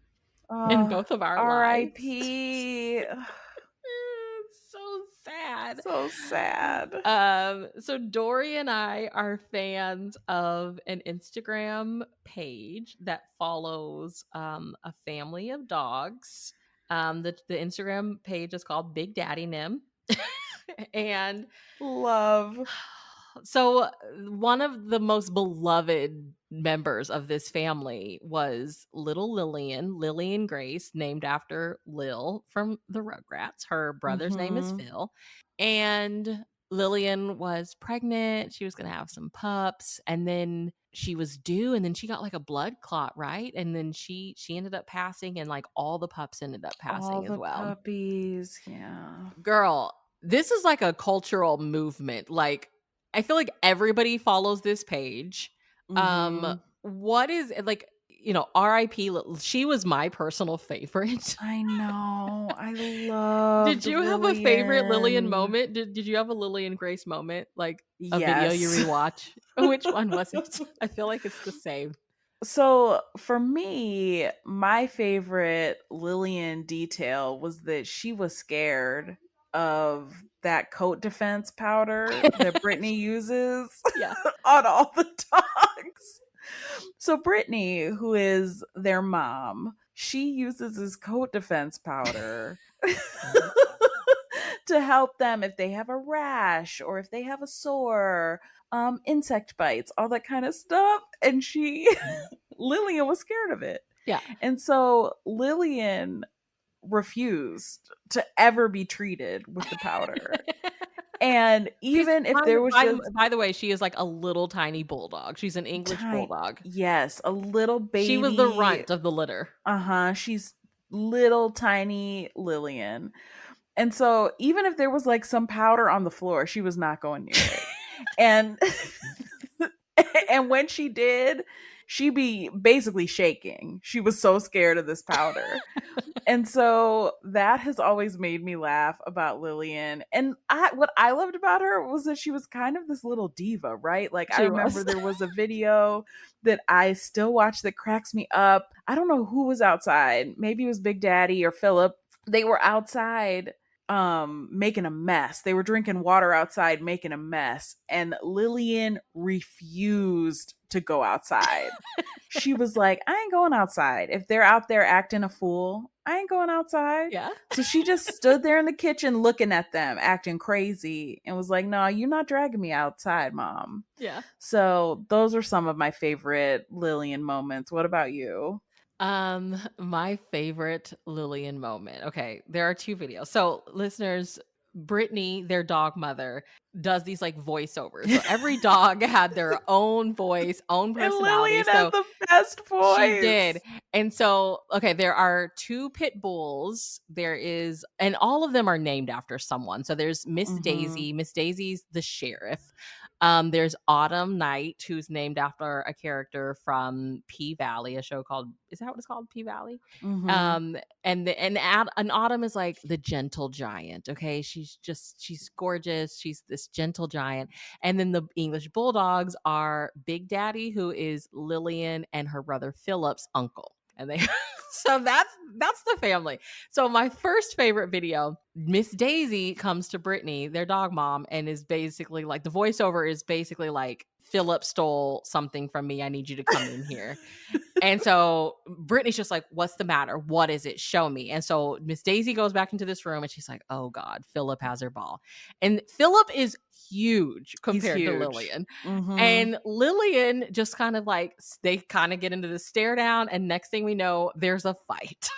in Oh, both of our lives. R.I.P. It's so sad. So sad. So Dory and I are fans of an Instagram page that follows a family of dogs. The Instagram page is called Big Daddy Nim. And Love. so one of the most beloved members of this family was little Lillian Grace, named after Lil from the Rugrats. Her brother's name is Mhm. Phil. And Lillian was pregnant. She was going to have some pups, and then she was due, and then she got like a blood clot, right? And then she ended up passing, and like all the pups ended up All passing as the well. puppies, yeah. Girl, this is like a cultural movement. Like, I feel like everybody follows this page. Mhm. What is like, RIP, she was my personal favorite. I know. I Did loved you have a favorite Lillian Lillian. moment? Did you have a Lillian Grace moment? Like a video you Yes. rewatch? Which one was it? I feel like it's the same. So for me, my favorite Lillian detail was that she was scared of that coat defense powder that Brittany uses Yeah. on all the dogs. So Brittany, who is their mom, she uses this coat defense powder to help them if they have a rash or if they have a sore, insect bites, all that kind of stuff. And Lillian was scared of it. Yeah. And so Lillian refused to ever be treated with the powder. And even if there was just by the way, she is like a little tiny bulldog. She's an English tiny, bulldog. yes, a little She was the baby. runt of the litter. She's little tiny Lillian. And so even if there was like some powder on the floor, she was not going near it. And and when she did, she'd be basically shaking. She was so scared of this powder. And so that has always made me laugh about Lillian. And what I loved about her was that she was kind of this little diva, right? Like I She remember was. there was a video that I still watch that cracks me up. I don't know who was outside. Maybe it was Big Daddy or Philip. They were outside making a mess. They were drinking water outside making a mess, and Lillian refused to go outside. She was like, I ain't going outside. If they're out there acting a fool, I ain't going outside. Yeah. So she just stood there in the kitchen looking at them, acting crazy, and was like, no, you're not dragging me outside, Mom. Yeah. So those are some of my favorite Lillian moments. What about you? My favorite Lillian moment. Okay, there are two videos. So, listeners, Brittany, their dog mother, does these like voiceovers. So every dog had their own voice, own And personality. Lillian has So the best she voice. did. And so, okay, there are two pit bulls. And all of them are named after someone. So there's Miss Daisy. Miss Daisy's the sheriff. There's Autumn Night, who's named after a character from P Valley, a show called, is that what it's called? P Valley? And Autumn is like the gentle giant. Okay. She's gorgeous. She's this gentle giant. And then the English bulldogs are Big Daddy, who is Lillian and her brother Philip's uncle. And they so that's the family. So my first favorite video, Miss Daisy comes to Brittany, their dog mom, and is basically like, the voiceover is basically like, Philip stole something from me. I need you to come in here. And so Brittany's just like, what's the matter? What is it? Show me. And so Miss Daisy goes back into this room and she's like, oh God, Philip has her ball. And Philip is huge compared to Lillian. And Lillian just kind of like, they kind of get into the stare down. And next thing we know, there's a fight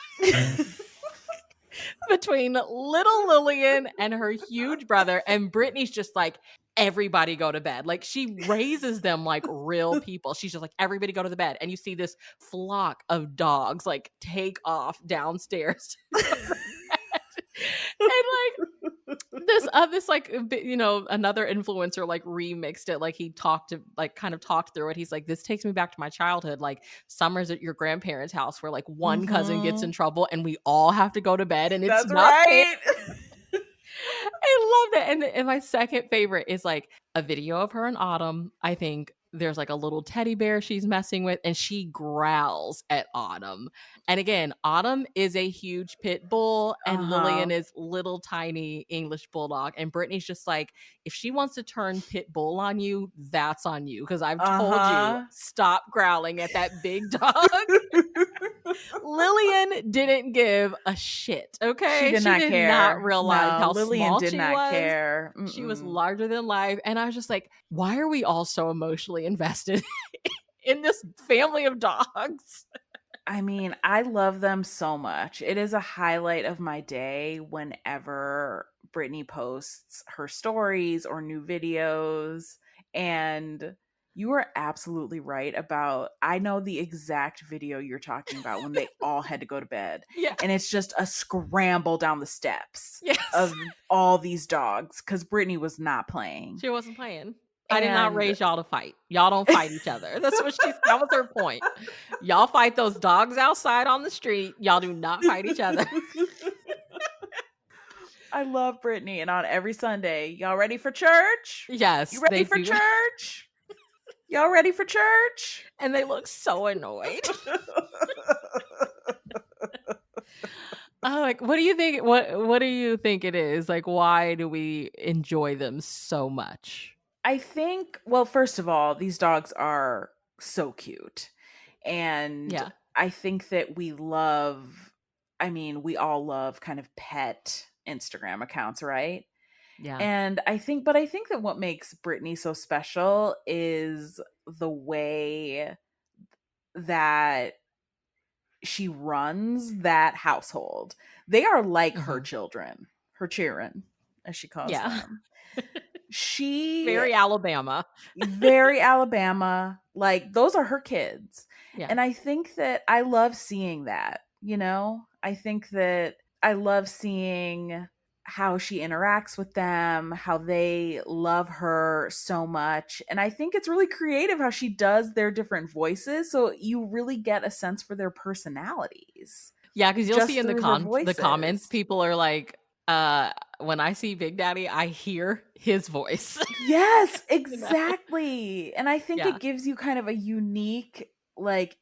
between little Lillian and her huge brother. And Brittany's just like, everybody go to bed. Like, she raises them like real people. She's just like, everybody go to the bed. And you see this flock of dogs like take off downstairs. And like this like, another influencer like remixed it. Like, he kind of talked through it. He's like, this takes me back to my childhood, like summers at your grandparents' house where like one cousin gets in trouble and we all have to go to bed, and it's That's not right. I love that. And my second favorite is like a video of her and Autumn, I think there's like a little teddy bear she's messing with, and she growls at Autumn. And again, Autumn is a huge pit bull and Lillian is little tiny English bulldog. And Brittany's just like, if she wants to turn pit bull on you, that's on you. Because I've told you, stop growling at that big dog. Lillian didn't give a shit. Okay, she did not care. Not realize how Lillian small did she not was. care. She was larger than life, and I was just like, why are we all so emotionally invested in this family of dogs? I mean, I love them so much. It is a highlight of my day whenever Brittany posts her stories or new videos. And you are absolutely right about, I know the exact video you're talking about when they all had to go to bed. Yeah. And it's just a scramble down the steps of all these dogs because Brittany was not playing. She wasn't playing. I did not raise y'all to fight. Y'all don't fight each other. That's what that was her point. Y'all fight those dogs outside on the street. Y'all do not fight each other. I love Brittany. And on every Sunday, y'all ready for church? Yes. You ready for church? Y'all ready for church? And they look so annoyed. Like, what do you think? What do you think it is? Like, why do we enjoy them so much? I think, well, first of all, these dogs are so cute. And I think that we all love kind of pet Instagram accounts, right? Yeah. And I think that what makes Brittany so special is the way that she runs that household. They are like her children, as she calls them. She very Alabama. Like, those are her kids. Yeah. And I think that I love seeing that, I think that I love seeing how she interacts with them, how they love her so much. And I think it's really creative how she does their different voices. So you really get a sense for their personalities. Yeah, because you'll see in the comments, people are like, when I see Big Daddy, I hear his voice. Yes, exactly. And I think it gives you kind of a unique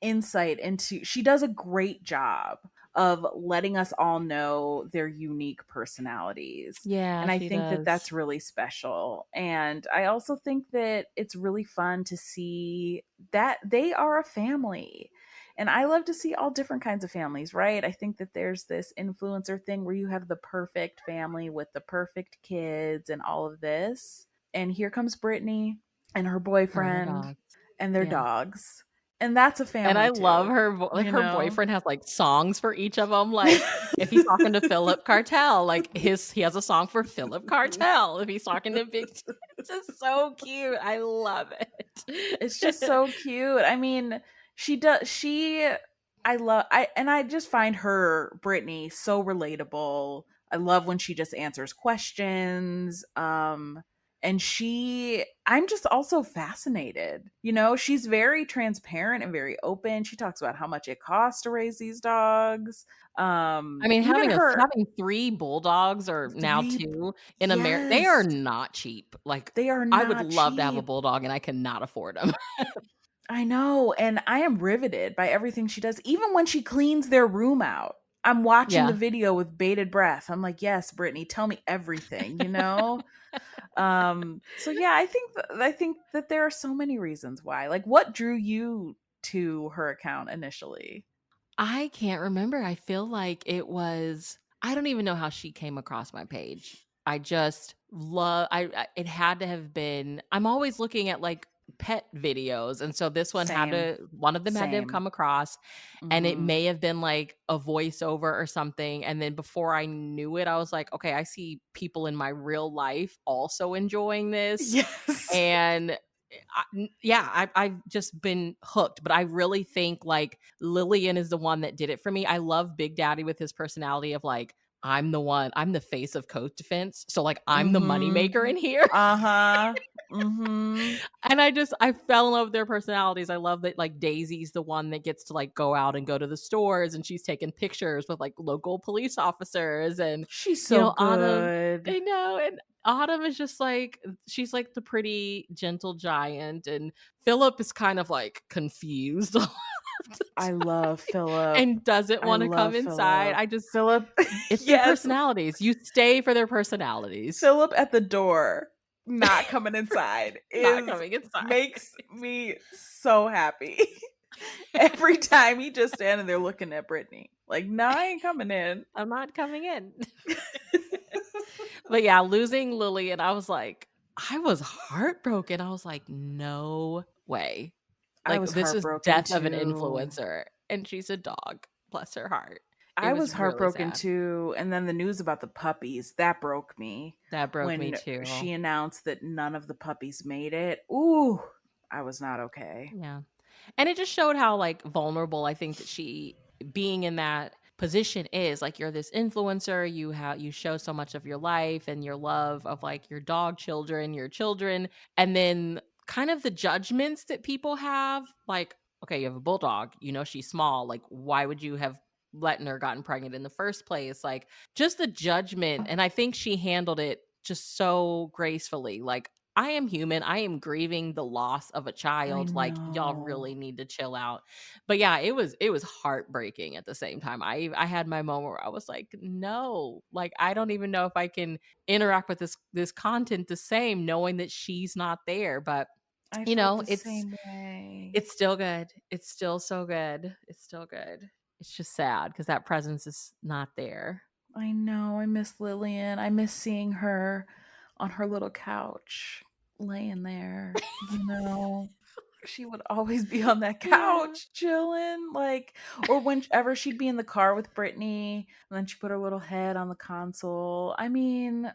insight into, she does a great job of letting us all know their unique personalities. Yeah. And I think that that's really special. And I also think that it's really fun to see that they are a family. And I love to see all different kinds of families, right? I think that there's this influencer thing where you have the perfect family with the perfect kids and all of this. And here comes Brittany and her boyfriend and their dogs. And that's a family. And I love her. Her boyfriend has songs for each of them. Like if he's talking to Philip Cartel, he has a song for Philip Cartel. If he's talking to Big, it's just so cute. I love it. It's just so cute. I mean, I just find her, Brittany, so relatable. I love when she just answers questions. And I'm just also fascinated. She's very transparent and very open. She talks about how much it costs to raise these dogs. I mean, having 3 bulldogs or now 2 in America, they are not cheap. They are not I would love cheap to have a bulldog and I cannot afford them. I know. And I am riveted by everything she does. Even when she cleans their room out, I'm watching the video with bated breath. I'm like, yes, Brittany, tell me everything, So yeah, I think that there are so many reasons why. What drew you to her account initially? I can't remember. I feel like it was, I don't even know how she came across my page. I just love, it had to have been, I'm always looking at pet videos. And so this one one of them had to have come across, and it may have been a voiceover or something. And then before I knew it, I was like, okay, I see people in my real life also enjoying this. Yes. And I've just been hooked. But I really think Lillian is the one that did it for me. I love Big Daddy with his personality of I'm the face of coat defense. So I'm the moneymaker in here. And I fell in love with their personalities. I love that Daisy's the one that gets to go out and go to the stores, and she's taking pictures with local police officers, and she's so good. I know. And Autumn is just like, she's like the pretty gentle giant, and Philip is kind of like confused I love Philip. and doesn't I want to come love inside. Philip. Philip, It's their yes, personalities. You stay for their personalities. Philip at the door, not coming inside, Not coming inside. makes me so happy. Every time he just standing there looking at Brittany, like, no, I ain't coming in. I'm not coming in. But yeah, losing Lily, and I was like, I was heartbroken. I was like, no way. I Like, was this is heartbroken death of an too. influencer, and she's a dog. Bless her heart. It I was was really heartbroken sad. too. And then the news about the puppies, that broke me. That broke me When too. she announced that none of the puppies made it. Ooh, I was not okay. Yeah. And it just showed how like vulnerable I think that she being in that position is. Like, you're this influencer, you show so much of your life and your love of like your dog children, your children, and then kind of the judgments that people have, like, okay, you have a bulldog, she's small, like why would you have letting her gotten pregnant in the first place? Like, just the judgment. And I think she handled it just so gracefully. Like, I am human. I am grieving the loss of a I child. Like, y'all know. really need to chill out. But yeah, it was heartbreaking at the same time. I had my moment where I was like, no, like I don't even know if I can interact with this content the same, knowing that she's not there. But I felt the it's same way. it's still good. It's still so good. It's still good. It's just sad because that presence is not there. I know. I miss Lillian. I miss seeing her on her little couch, laying there, She would always be on that Yeah. couch chilling, like, or whenever she'd be in the car with Brittany, and then she put her little head on the console. I mean,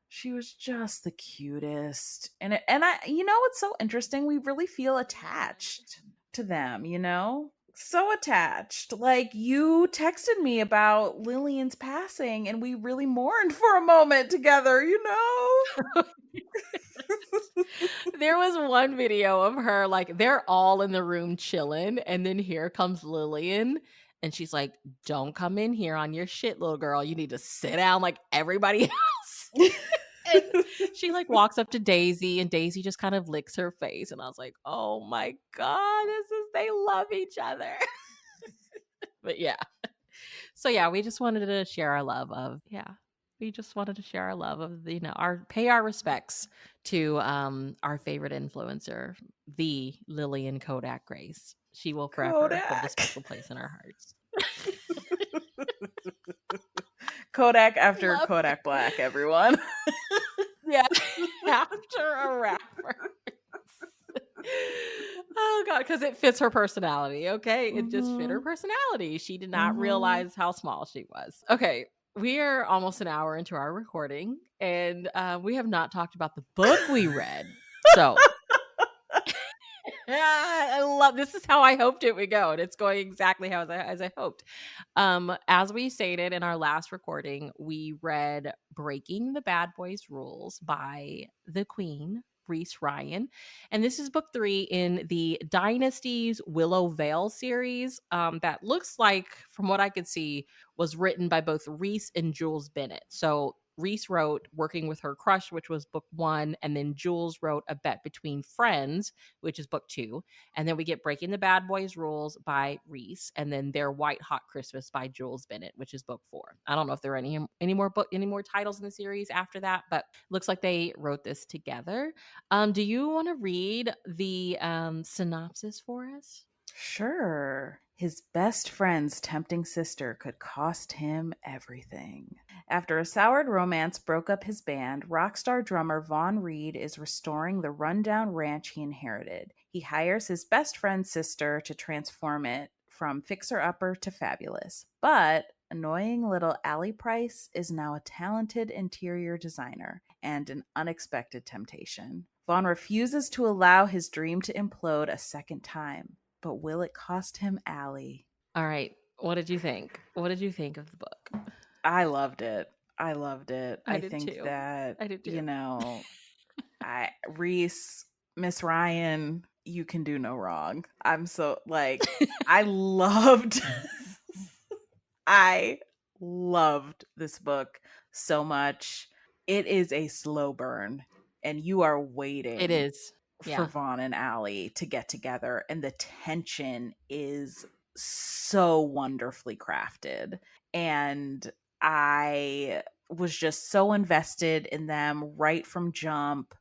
she was just the cutest. What's so interesting? We really feel attached to them. So attached. Like, you texted me about Lillian's passing, and we really mourned for a moment together. There was one video of her, like, they're all in the room chilling, and then here comes Lillian, and she's like, "Don't come in here on your shit, little girl. You need to sit down like everybody else." And she, like, walks up to Daisy, and Daisy just kind of licks her face, and I was like, "Oh my god, they love each other." But yeah. So yeah, we just wanted to share our love of our pay our respects to our favorite influencer, the Lillian Kodak Grace. She will forever hold a Kodak. special place in our hearts. Kodak after Love Kodak it. Black, everyone. Yeah, after a rapper. Oh god, because it fits her personality. Okay, it just fit her Mhm. personality. She did not Mhm. realize how small she was. Okay, we are almost an hour into our recording, and we have not talked about the book we read. So I love this. Is how I hoped it would go, and it's going exactly as I hoped. As we stated in our last recording, we read "Breaking the Bad Boys Rules" by the Queen, Reese Ryan, and this is book 3 in the Dynasty's Willow Vale series. That looks like, from what I could see, was written by both Reese and Jules Bennett. So Reese wrote Working with Her Crush, which was book 1, and then Jules wrote A Bet Between Friends, which is book 2. And then we get Breaking the Bad Boys Rules by Reese, and then Their White Hot Christmas by Jules Bennett, which is book 4. I don't know if there are any more titles in the series after that, but looks like they wrote this together. Do you want to read the synopsis for us? Sure. His best friend's tempting sister could cost him everything. After a soured romance broke up his band, rock star drummer Vaughn Reed is restoring the rundown ranch he inherited. He hires his best friend's sister to transform it from fixer-upper to fabulous. But annoying little Allie Price is now a talented interior designer and an unexpected temptation. Vaughn refuses to allow his dream to implode a second time. But will it cost him Allie? All right. What did you think? What did you think of the book? I loved it. I loved it. I I did think too. that, I did too. Reese, Miss Ryan, you can do no wrong. I'm so, like, I loved I loved this book so much. it is a slow burn, and you are It waiting is. for Yeah. Vaughn and Allie to get together, and the tension is so wonderfully crafted. And I was just so invested in them right from jump.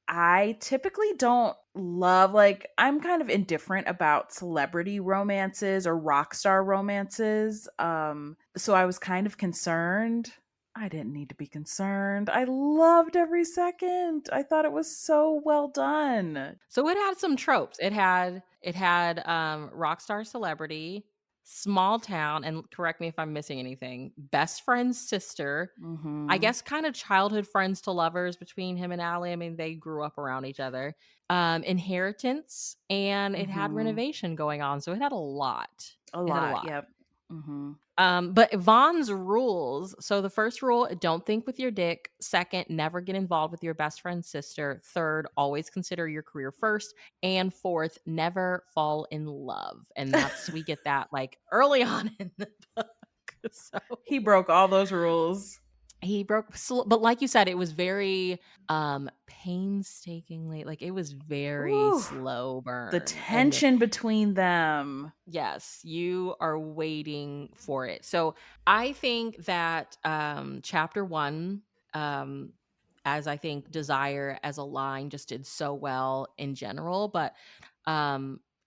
I typically don't love, like, I'm kind of indifferent about celebrity romances or rock star romances. So I was kind of concerned. I didn't need to be concerned. I loved every second. I thought it was so well done. So it had some tropes. It had rock star celebrity, small town, and correct me if I'm missing anything, best friend's sister, I Mhm. guess kind of childhood friends to lovers between him and Allie. I mean, they grew up around each other. Inheritance, and it had Mhm. renovation going on. So it had a lot. A It had a lot, lot. yep. Mhm. But Vaughn's rules. So the first rule, don't think with your dick. Second, never get involved with your best friend's sister. Third, always consider your career first. And fourth, never fall in love. And we get that like early on in the book. So He broke all those rules. he but like you said, it was very painstakingly, like it was very Ooh, slow the burn. And tension between them. yes, you are waiting for it. So I think that chapter one, um, as I think Desire as a line just did so well in general, but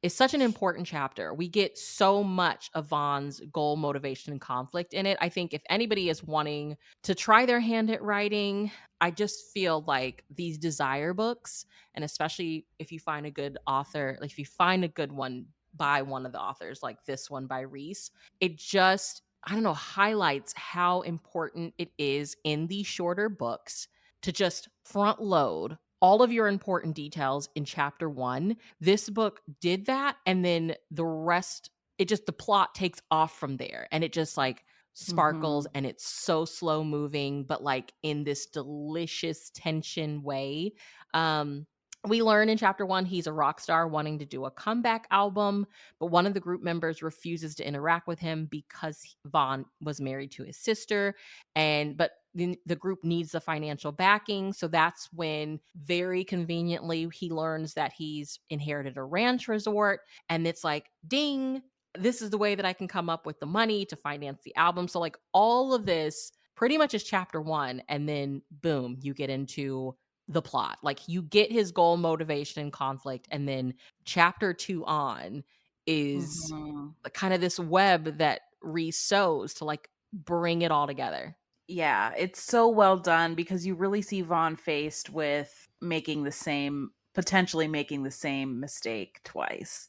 it's such an important chapter. We get so much of Vaughn's goal, motivation, and conflict in it. I think if anybody is wanting to try their hand at writing, I just feel like these Desire books, and especially if you find a good author, like if you find a good one by one of the authors, like this one by Reese, it just, I don't know, highlights how important it is in these shorter books to just front load all of your important details in chapter one. This book did that. And then the rest, the plot takes off from there. And it just like sparkles Mhm. and it's so slow moving, but like in this delicious tension way. We learn in chapter one he's a rock star wanting to do a comeback album, but one of the group members refuses to interact with him because Vaughn was married to his sister. But the group needs the financial backing. So that's when, very conveniently, he learns that he's inherited a ranch resort. And it's like, ding, this is the way that I can come up with the money to finance the album. So, like, all of this pretty much is chapter one. And then, boom, you get into the plot. Like, you get his goal, motivation, and conflict. And then chapter two on is Mhm. kind of this web that Reese sews to like bring it all together. Yeah, it's so well done because you really see Vaughn faced with potentially making the same mistake twice.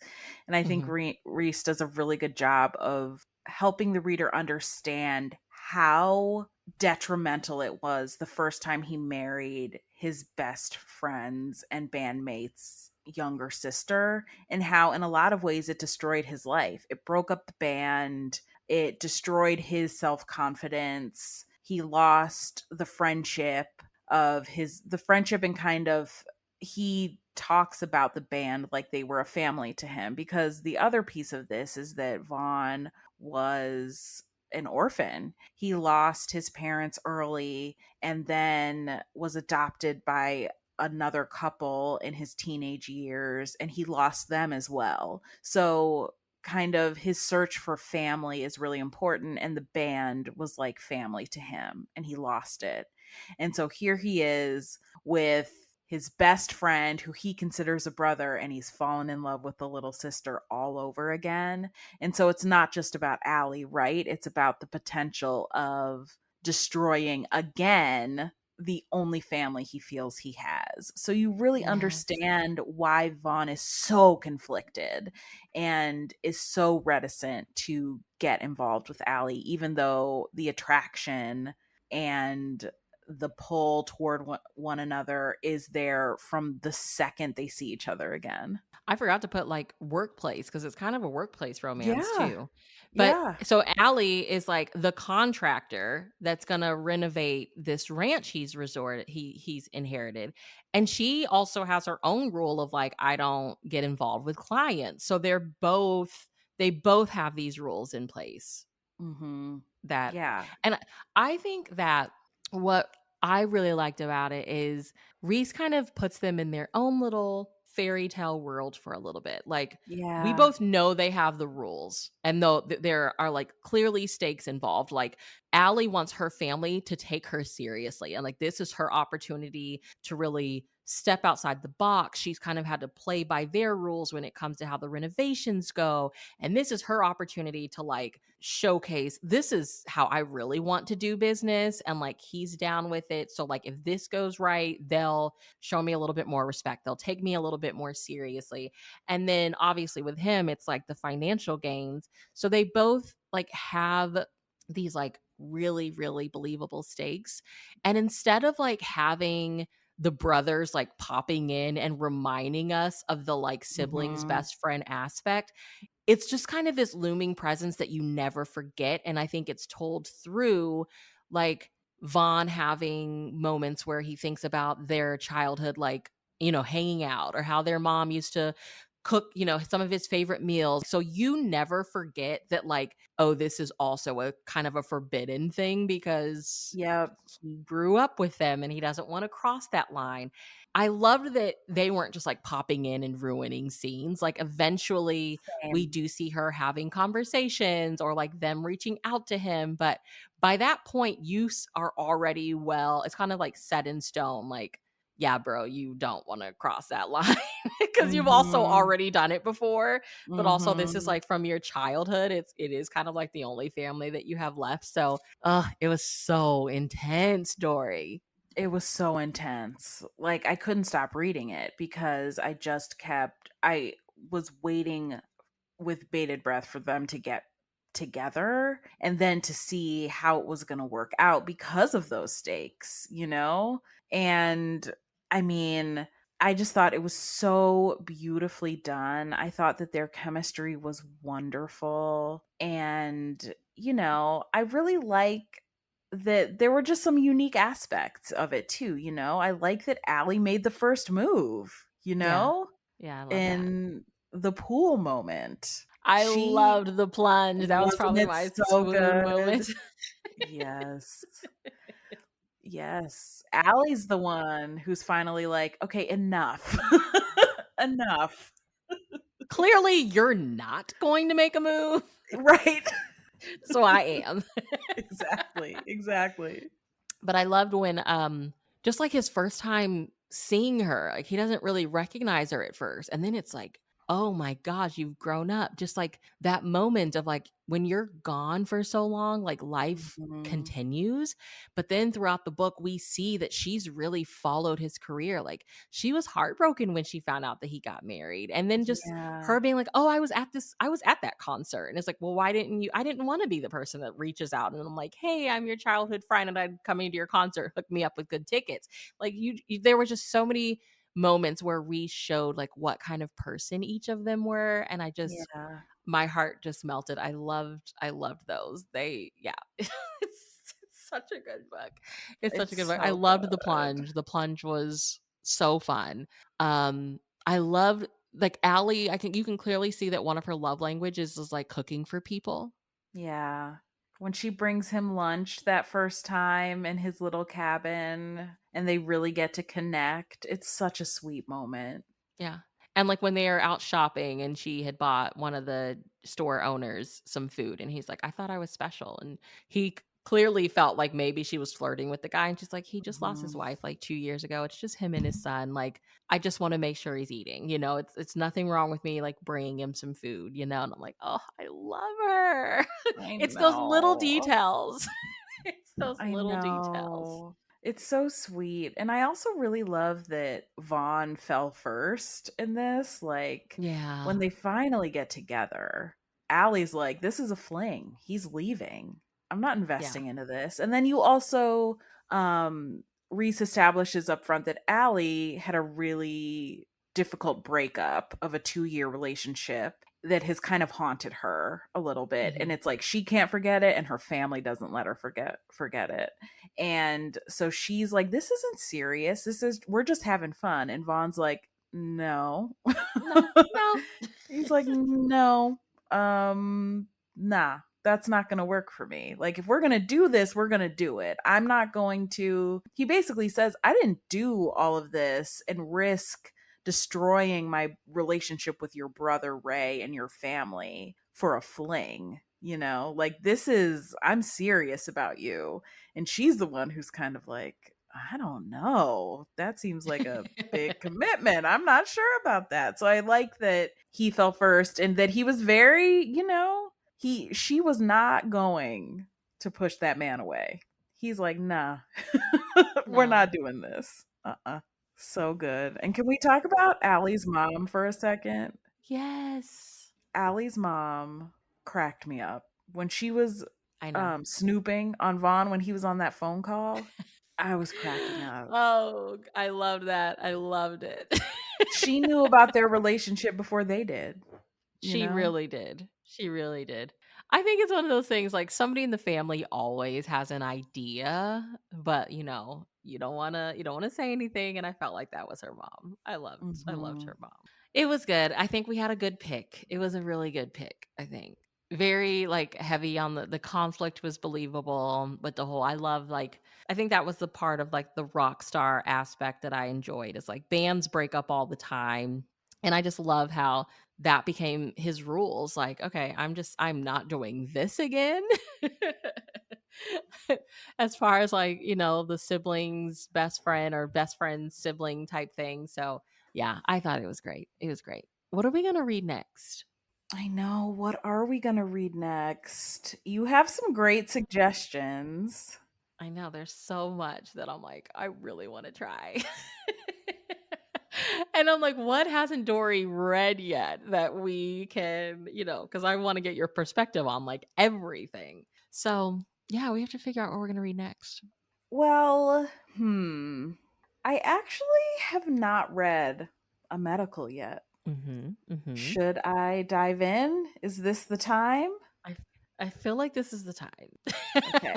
And I think Mhm. Reese does a really good job of helping the reader understand how detrimental it was the first time he married his best friend's and bandmate's younger sister, and how, in a lot of ways, it destroyed his life. It broke up the band, it destroyed his self confidence. He lost the friendship, and kind of, he talks about the band like they were a family to him, because the other piece of this is that Vaughn was an orphan. He lost his parents early and then was adopted by another couple in his teenage years, and he lost them as well. So kind of his search for family is really important, and the band was like family to him and he lost it. And so here he is with his best friend who he considers a brother, and he's fallen in love with the little sister all over again. And so it's not just about Allie, right? It's about the potential of destroying again the only family he feels he has. So you really Yes. understand why Vaughn is so conflicted and is so reticent to get involved with Allie, even though the attraction and the pull toward one another is there from the second they see each other again. I forgot to put like workplace because it's kind of a workplace romance Yeah. too. But Yeah. so Allie is like the contractor that's gonna renovate this ranch he's inherited. And she also has her own rule of like, I don't get involved with clients. So they both have these rules in place Mhm. that Yeah. and I think that what I really liked about it is Reese kind of puts them in their own little fairy tale world for a little bit. Like, we Yeah. both know they have the rules, and though there are like clearly stakes involved. Like, Allie wants her family to take her seriously, and like this is her opportunity to really step outside the box. She's kind of had to play by their rules when it comes to how the renovations go, and this is her opportunity to like showcase this is how I really want to do business. And like he's down with it. So, like, if this goes right, they'll show me a little bit more respect. They'll take me a little bit more seriously. And then obviously with him, it's like the financial gains. So they both like have these like really, really believable stakes. And instead of like having the brothers like popping in and reminding us of the like siblings Mhm. best friend aspect, it's just kind of this looming presence that you never forget, and I think it's told through, like, Vaughn having moments where he thinks about their childhood, like, hanging out or how their mom used to cook, some of his favorite meals. So you never forget that, like, oh, this is also a kind of a forbidden thing because Yep. he grew up with them and he doesn't wanna cross that line. I loved that they weren't just, like, popping in and ruining scenes. Like, eventually, we Same. do see her having conversations or, like, them reaching out to him, but by that point, are already it's kind of, like, set in stone, like, "Yeah, bro, you don't wanna cross that line," because you've also Mhm. already done it before, but also this is, Mhm. like, from your childhood. It is kind of like the only family that you have left, so, it was so intense, Dory. It was so intense. Like, I couldn't stop reading it because I was waiting with bated breath for them to get together and then to see how it was going to work out because of those stakes, you know? And I mean, I just thought it was so beautifully done. I thought that their chemistry was wonderful. And, I really like that there were just some unique aspects of it too, I like that Allie made the first move, Yeah. Yeah, I love that. in the pool moment. I She loved the plunge. That was wasn't probably it my so swoon good? moment. Yes. Yes. Allie's the one who's finally like, "Okay, enough. Enough." Clearly, you're not going to make a move, Right? so I am. Exactly, exactly. But I loved when, just like his first time seeing her, like he doesn't really recognize her at first. And then it's like, oh my gosh, you've grown up. Just like that moment of like when you're gone for so long, like life Mhm. continues. But then throughout the book, we see that she's really followed his career. Like she was heartbroken when she found out that he got married. And then just Yeah. her being like, "Oh, I was at that concert." And it's like, "Well, why didn't you I didn't want to be the person that reaches out and I'm like, "Hey, I'm your childhood friend and I'm coming to your concert. Hook me up with good tickets." Like there were just so many moments where we showed like what kind of person each of them were, and Yeah. my heart just melted. I loved those. Yeah. It's such a good book. It's such a good It's book. I so loved the good. plunge. The plunge was so fun. I loved like Allie, you can clearly see that one of her love languages is like cooking for people. Yeah. When she brings him lunch that first time in his little cabin and they really get to connect, it's such a sweet moment. Yeah. And like when they are out shopping and she had bought one of the store owners some food and he's like, "I thought I was special." And clearly felt like maybe she was flirting with the guy and she's like, "He just lost his Mhm. wife like 2 years ago. It's just him and his son. Like I just want to make sure he's eating. It's nothing wrong with me like bringing him some food, And I'm like, "Oh, I love her." I It's those little know. details. It's those I little details. know. It's so sweet. And I also really love that Vaughn fell first in this. Like, Yeah. when they finally get together, Allie's like, this is a fling. He's leaving. I'm not Yeah. investing into this. And then you also, Reese establishes up front that Allie had a really difficult breakup of a 2-year relationship that has kind of haunted her a little bit, and Mhm. it's like she can't forget it and her family doesn't let her forget it. And so she's like, this isn't serious, we're just having fun. And Vaughn's like, no. No. No. He's like, no, um nah, that's not going to work for me. Like, if we're going to do this, we're going to do it. I'm not going to. He basically says, I didn't do all of this and risk destroying my relationship with your brother Ray and your family for a fling. Like, I'm serious about you. And she's the one who's kind of like, I don't know. That seems like a big commitment. I'm not sure about that. So I like that he fell first and that he was very, she was not going to push that man away. He's like, nah, we're No. not doing this. So good. And can we talk about Allie's mom for a second? Yes. Allie's mom cracked me up when she was I know. snooping on Vaughn when he was on that phone call. I was cracking up. Oh, I loved that. I loved it. She knew about their relationship before they did, She really did. She really did. I think it's one of those things, like, somebody in the family always has an idea, but, you don't wanna say anything, and I felt like that was her mom. I loved Mhm. her mom. It was good. I think we had a good pick. It was a really good pick, I think. Very, like, heavy on the conflict was believable, but the whole I think that was the part of, like, the rock star aspect that I enjoyed, is, like, bands break up all the time, and I just love how that became his rules. Like, okay, I'm not doing this again. As far as, like, the siblings, best friend or best friend sibling type thing. So yeah, I thought it was great. It was great. What are we gonna read next? I know. What are we going to read next? You have some great suggestions. I know there's so much that I'm like, I really want to try. And I'm like, what hasn't Dory read yet that we can, because I want to get your perspective on, like, everything. So yeah, we have to figure out what we're gonna read next. Well, I actually have not read a medical yet. Mm-hmm. Mm-hmm. Should I dive in? Is this the time? I I feel like this is the time. Okay.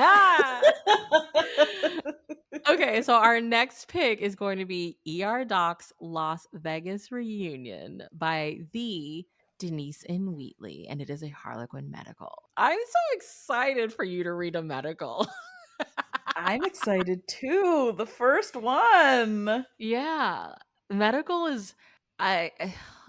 Okay, so our next pick is going to be ER Doc's Las Vegas Reunion by the Denise N. Wheatley, and it is a Harlequin medical. I'm so excited for you to read a medical. I'm excited too. The first one. Yeah. Medical is I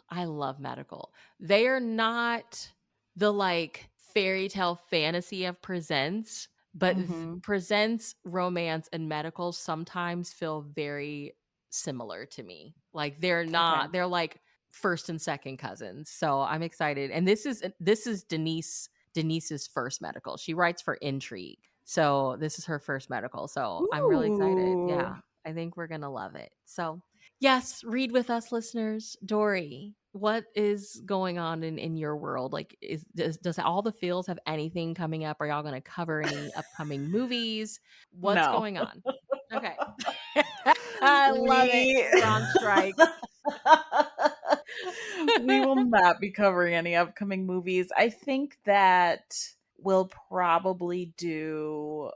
I love medical. They are not the, like, fairy tale fantasy of presents, but Mhm. presents, romance, and medical sometimes feel very similar to me. Like, Okay. they're like first and second cousins. So I'm excited. And this is Denise's first medical. She writes for Intrigue. So this is her first medical. So I'm really excited. Ooh. Yeah. I think we're going to love it. So, yes, read with us, listeners. Dory, what is going on in your world? Like, does all the fields have anything coming up? Are y'all going to cover any upcoming movies? What's No. going on? Okay. I love it. We We're on strike. we will not be covering any upcoming movies. I think that we'll probably do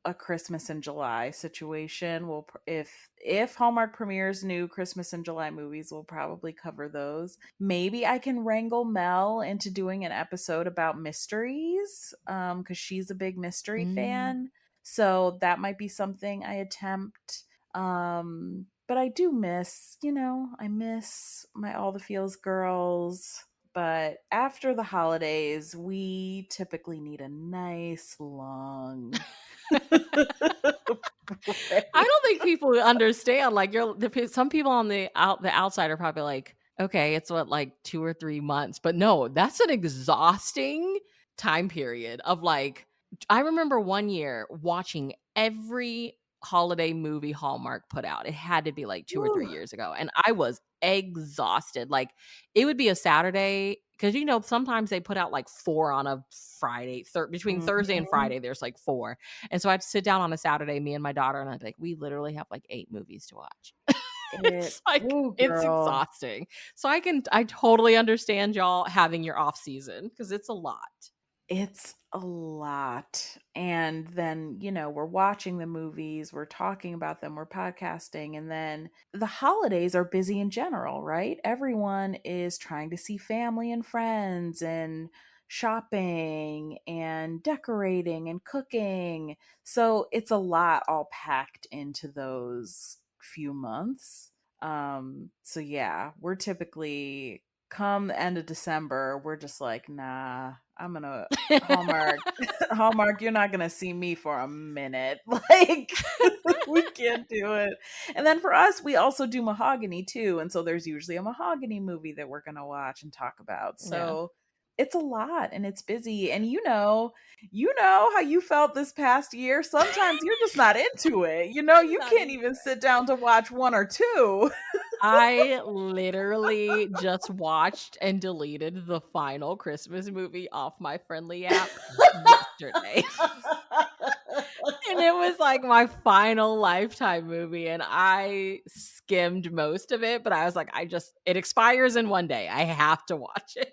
a Christmas in July situation. If Hallmark premieres new Christmas in July movies, we'll probably cover those. Maybe I can wrangle Mel into doing an episode about mysteries, because she's a big mystery Mm. fan. So that might be something I attempt. But I do miss, I miss my All the Feels girls. But after the holidays, we typically need a nice long I break. don't think people understand. Like, some people on the outside are probably like, okay, it's what, like 2 or 3 months, but no, that's an exhausting time period of, like, I remember one year watching every holiday movie Hallmark put out. It had to be like 2 or 3 years ago, and I was exhausted. Like, it would be a Saturday because sometimes they put out like four on a Friday. Between Thursday and Mhm. Friday, there's like four. And so I'd sit down on a Saturday, me and my daughter, and I'd be like, we literally have like 8 movies to watch. Ooh, It's girl. exhausting. So I totally understand y'all having your off season because it's a lot. It's a lot. And then, we're watching the movies, we're talking about them, we're podcasting, and then the holidays are busy in general, right? Everyone is trying to see family and friends and shopping and decorating and cooking. So it's a lot all packed into those few months. So yeah, we're typically come the end of December, we're just like, nah, I'm gonna Hallmark. Hallmark, you're not gonna see me for a minute. Like we can't do it. And then for us, we also do Mahogany too. And so there's usually a Mahogany movie that we're gonna watch and talk about. Yeah. So it's a lot and it's busy. And you know how you felt this past year. Sometimes you're just not into it. You Not can't into even it. sit down to watch one or two. I literally just watched and deleted the final Christmas movie off my Friendly app yesterday. And it was like my final Lifetime movie, and I skimmed most of it, but I was like, it expires in one day. I have to watch it.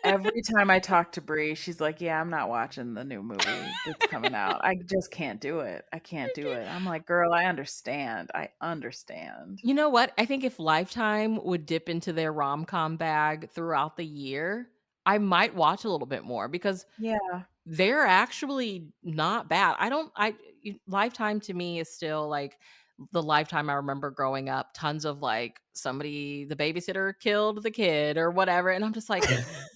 Every time I talk to Bree, she's like, "Yeah, I'm not watching the new movie that's coming out. I just can't do it. I can't do it." I'm like, "Girl, I understand. I understand." You know what? I think if Lifetime would dip into their rom-com bag throughout the year, I might watch a little bit more because Yeah. they're actually not bad. Lifetime to me is still like the Lifetime I remember growing up. Tons of like the babysitter killed the kid or whatever. And I'm just like,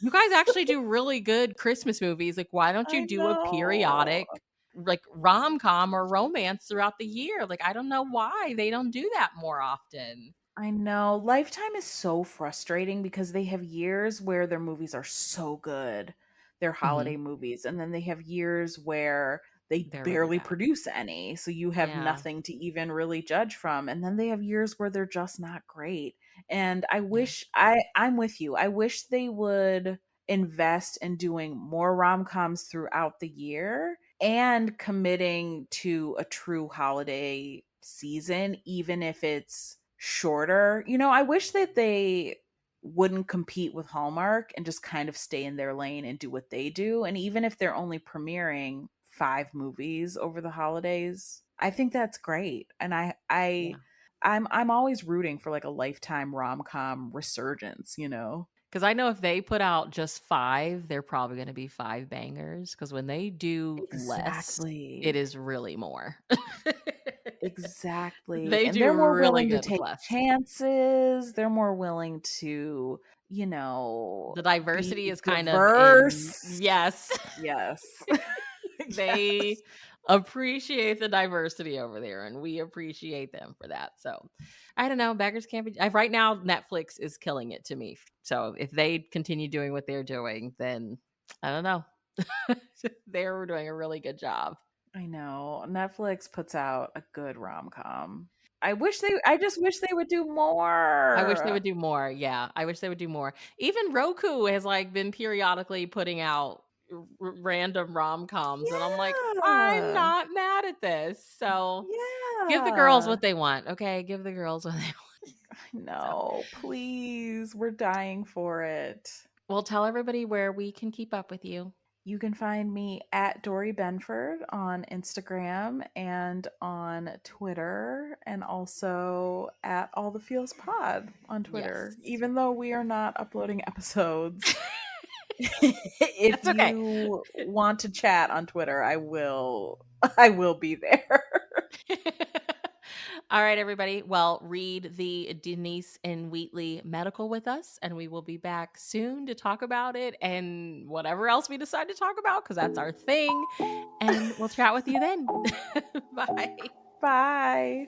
you guys actually do really good Christmas movies. Like, why don't I you do a know. periodic like rom-com or romance throughout the year? Like, I don't know why they don't do that more often. I know. Lifetime is so frustrating because they have years where their movies are so good, their Mhm. holiday movies, and then they have years where they They're really barely bad. produce any. So you have Yeah. nothing to even really judge from. And then they have years where they're just not great. And I Yeah. wish I'm with you. I wish they would invest in doing more rom-coms throughout the year and committing to a true holiday season, even if it's shorter. I wish that they wouldn't compete with Hallmark and just kind of stay in their lane and do what they do. And even if they're only premiering 5 movies over the holidays, I think that's great. And Yeah. I'm always rooting for like a Lifetime rom-com resurgence. Because I know if they put out just 5, they're probably gonna be 5 bangers. Because when they do less, it Exactly. is really more. Exactly. They And do they're more really willing to good with take less. chances. They're more willing to, The diversity be is kind of in diverse. yes. Yes. They Yes. appreciate the diversity over there, and we appreciate them for that. So, I don't know, beggars can't be right now, Netflix is killing it to me. So, if they continue doing what they're doing, then I don't know. They're doing a really good job. I know. Netflix puts out a good rom-com. I just wish they would do I wish they more. would do more. Yeah, I wish they would do more. Even Roku has like been periodically putting out random rom-coms and I'm like, I'm Yeah. not mad at this. So, give the girls Yeah. what they want, okay? Give the girls what they want. So, No, please. We're dying for it. well, tell everybody where we can keep up with you. You can find me at Dory Benford on Instagram and on Twitter, and also at All the Feels Pod on Yes. Twitter, even though we are not uploading episodes. If That's okay. you want to chat on Twitter, I will be there. All right, everybody. Well, read the Denise and Wheatley medical with us, and we will be back soon to talk about it and whatever else we decide to talk about because that's our thing. And we'll chat with you then. Bye. Bye.